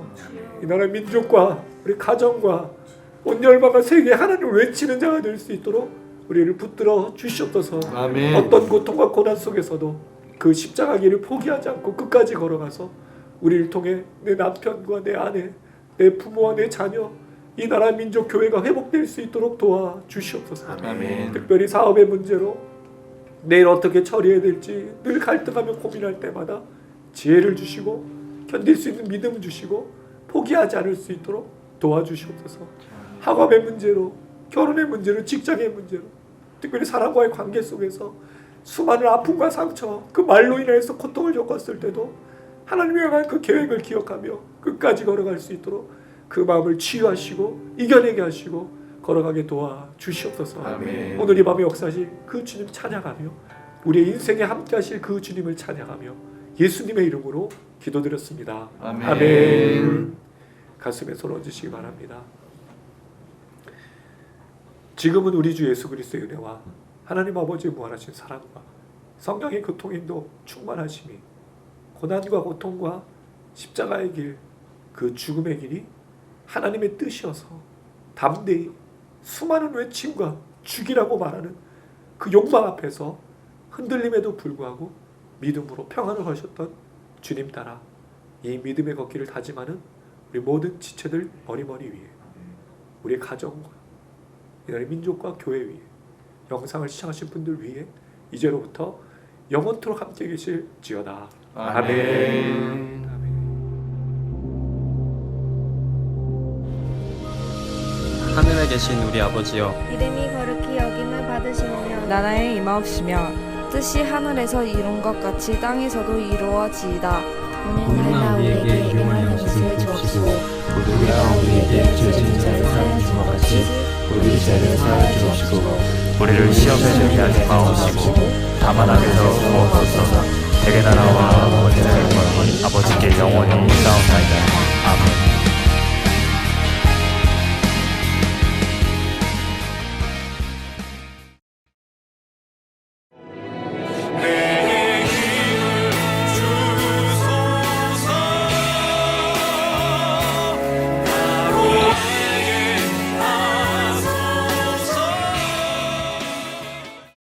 이 나라 민족과 우리 가정과 온 열방과 세계 하나님을 외치는 자가 될 수 있도록 우리를 붙들어 주시옵소서. 아멘. 어떤 고통과 고난 속에서도 그 십자가 길을 포기하지 않고 끝까지 걸어가서 우리를 통해 내 남편과 내 아내, 내 부모와 내 자녀, 이 나라 민족 교회가 회복될 수 있도록 도와 주시옵소서. 아멘. 특별히 사업의 문제로 내일 어떻게 처리해야 될지 늘 갈등하며 고민할 때마다 지혜를 주시고 견딜 수 있는 믿음을 주시고 포기하지 않을 수 있도록 도와주시옵소서. 학업의 문제로, 결혼의 문제로, 직장의 문제로, 특별히 사람과의 관계 속에서 수많은 아픔과 상처, 그 말로 인해서 고통을 겪었을 때도 하나님이 향한 그 계획을 기억하며 끝까지 걸어갈 수 있도록 그 마음을 치유하시고 이겨내게 하시고 걸어가게 도와주시옵소서. 아멘. 오늘 이 밤에 역사하실 그 주님 찬양하며 우리의 인생에 함께 하실 그 주님을 찬양하며 예수님의 이름으로 기도드렸습니다. 아멘. 가슴에 손 얹으시기 바랍니다. 지금은 우리 주 예수 그리스도의 은혜와 하나님 아버지의 무한하신 사랑과 성령의 교통인도 충만하심이 고난과 고통과 십자가의 길, 그 죽음의 길이 하나님의 뜻이어서 담대히 수많은 외침과 죽이라고 말하는 그 욕망 앞에서 흔들림에도 불구하고 믿음으로 평안을 하셨던 주님 따라 이 믿음의 걷기를 다짐하는 우리 모든 지체들 머리머리 위에, 우리 가정과 이 나라의 민족과 교회 위에, 영상을 시청하신 분들 위에 이제로부터 영원토록 함께 계실지어다. 아멘. 하늘에 계신 우리 아버지여, 이름이 거룩히 여김을 받으시오며 나라에 임하옵시며 뜻이 하늘에서 이룬 것 같이 땅에서도 이루어지이다. 오늘날 우리에게 일용할 것을 주옵시고 우리가 우리에게 죄 지은 자를 사하여 준 것 같이 우리 죄를 사하여 주옵시고 우리를 시험에 들게 하지 마옵시고 다만 악에서 구하옵소서. 대개 나라와 권세와 영광이 아버지께 영원히 있사옵나이다. 아멘.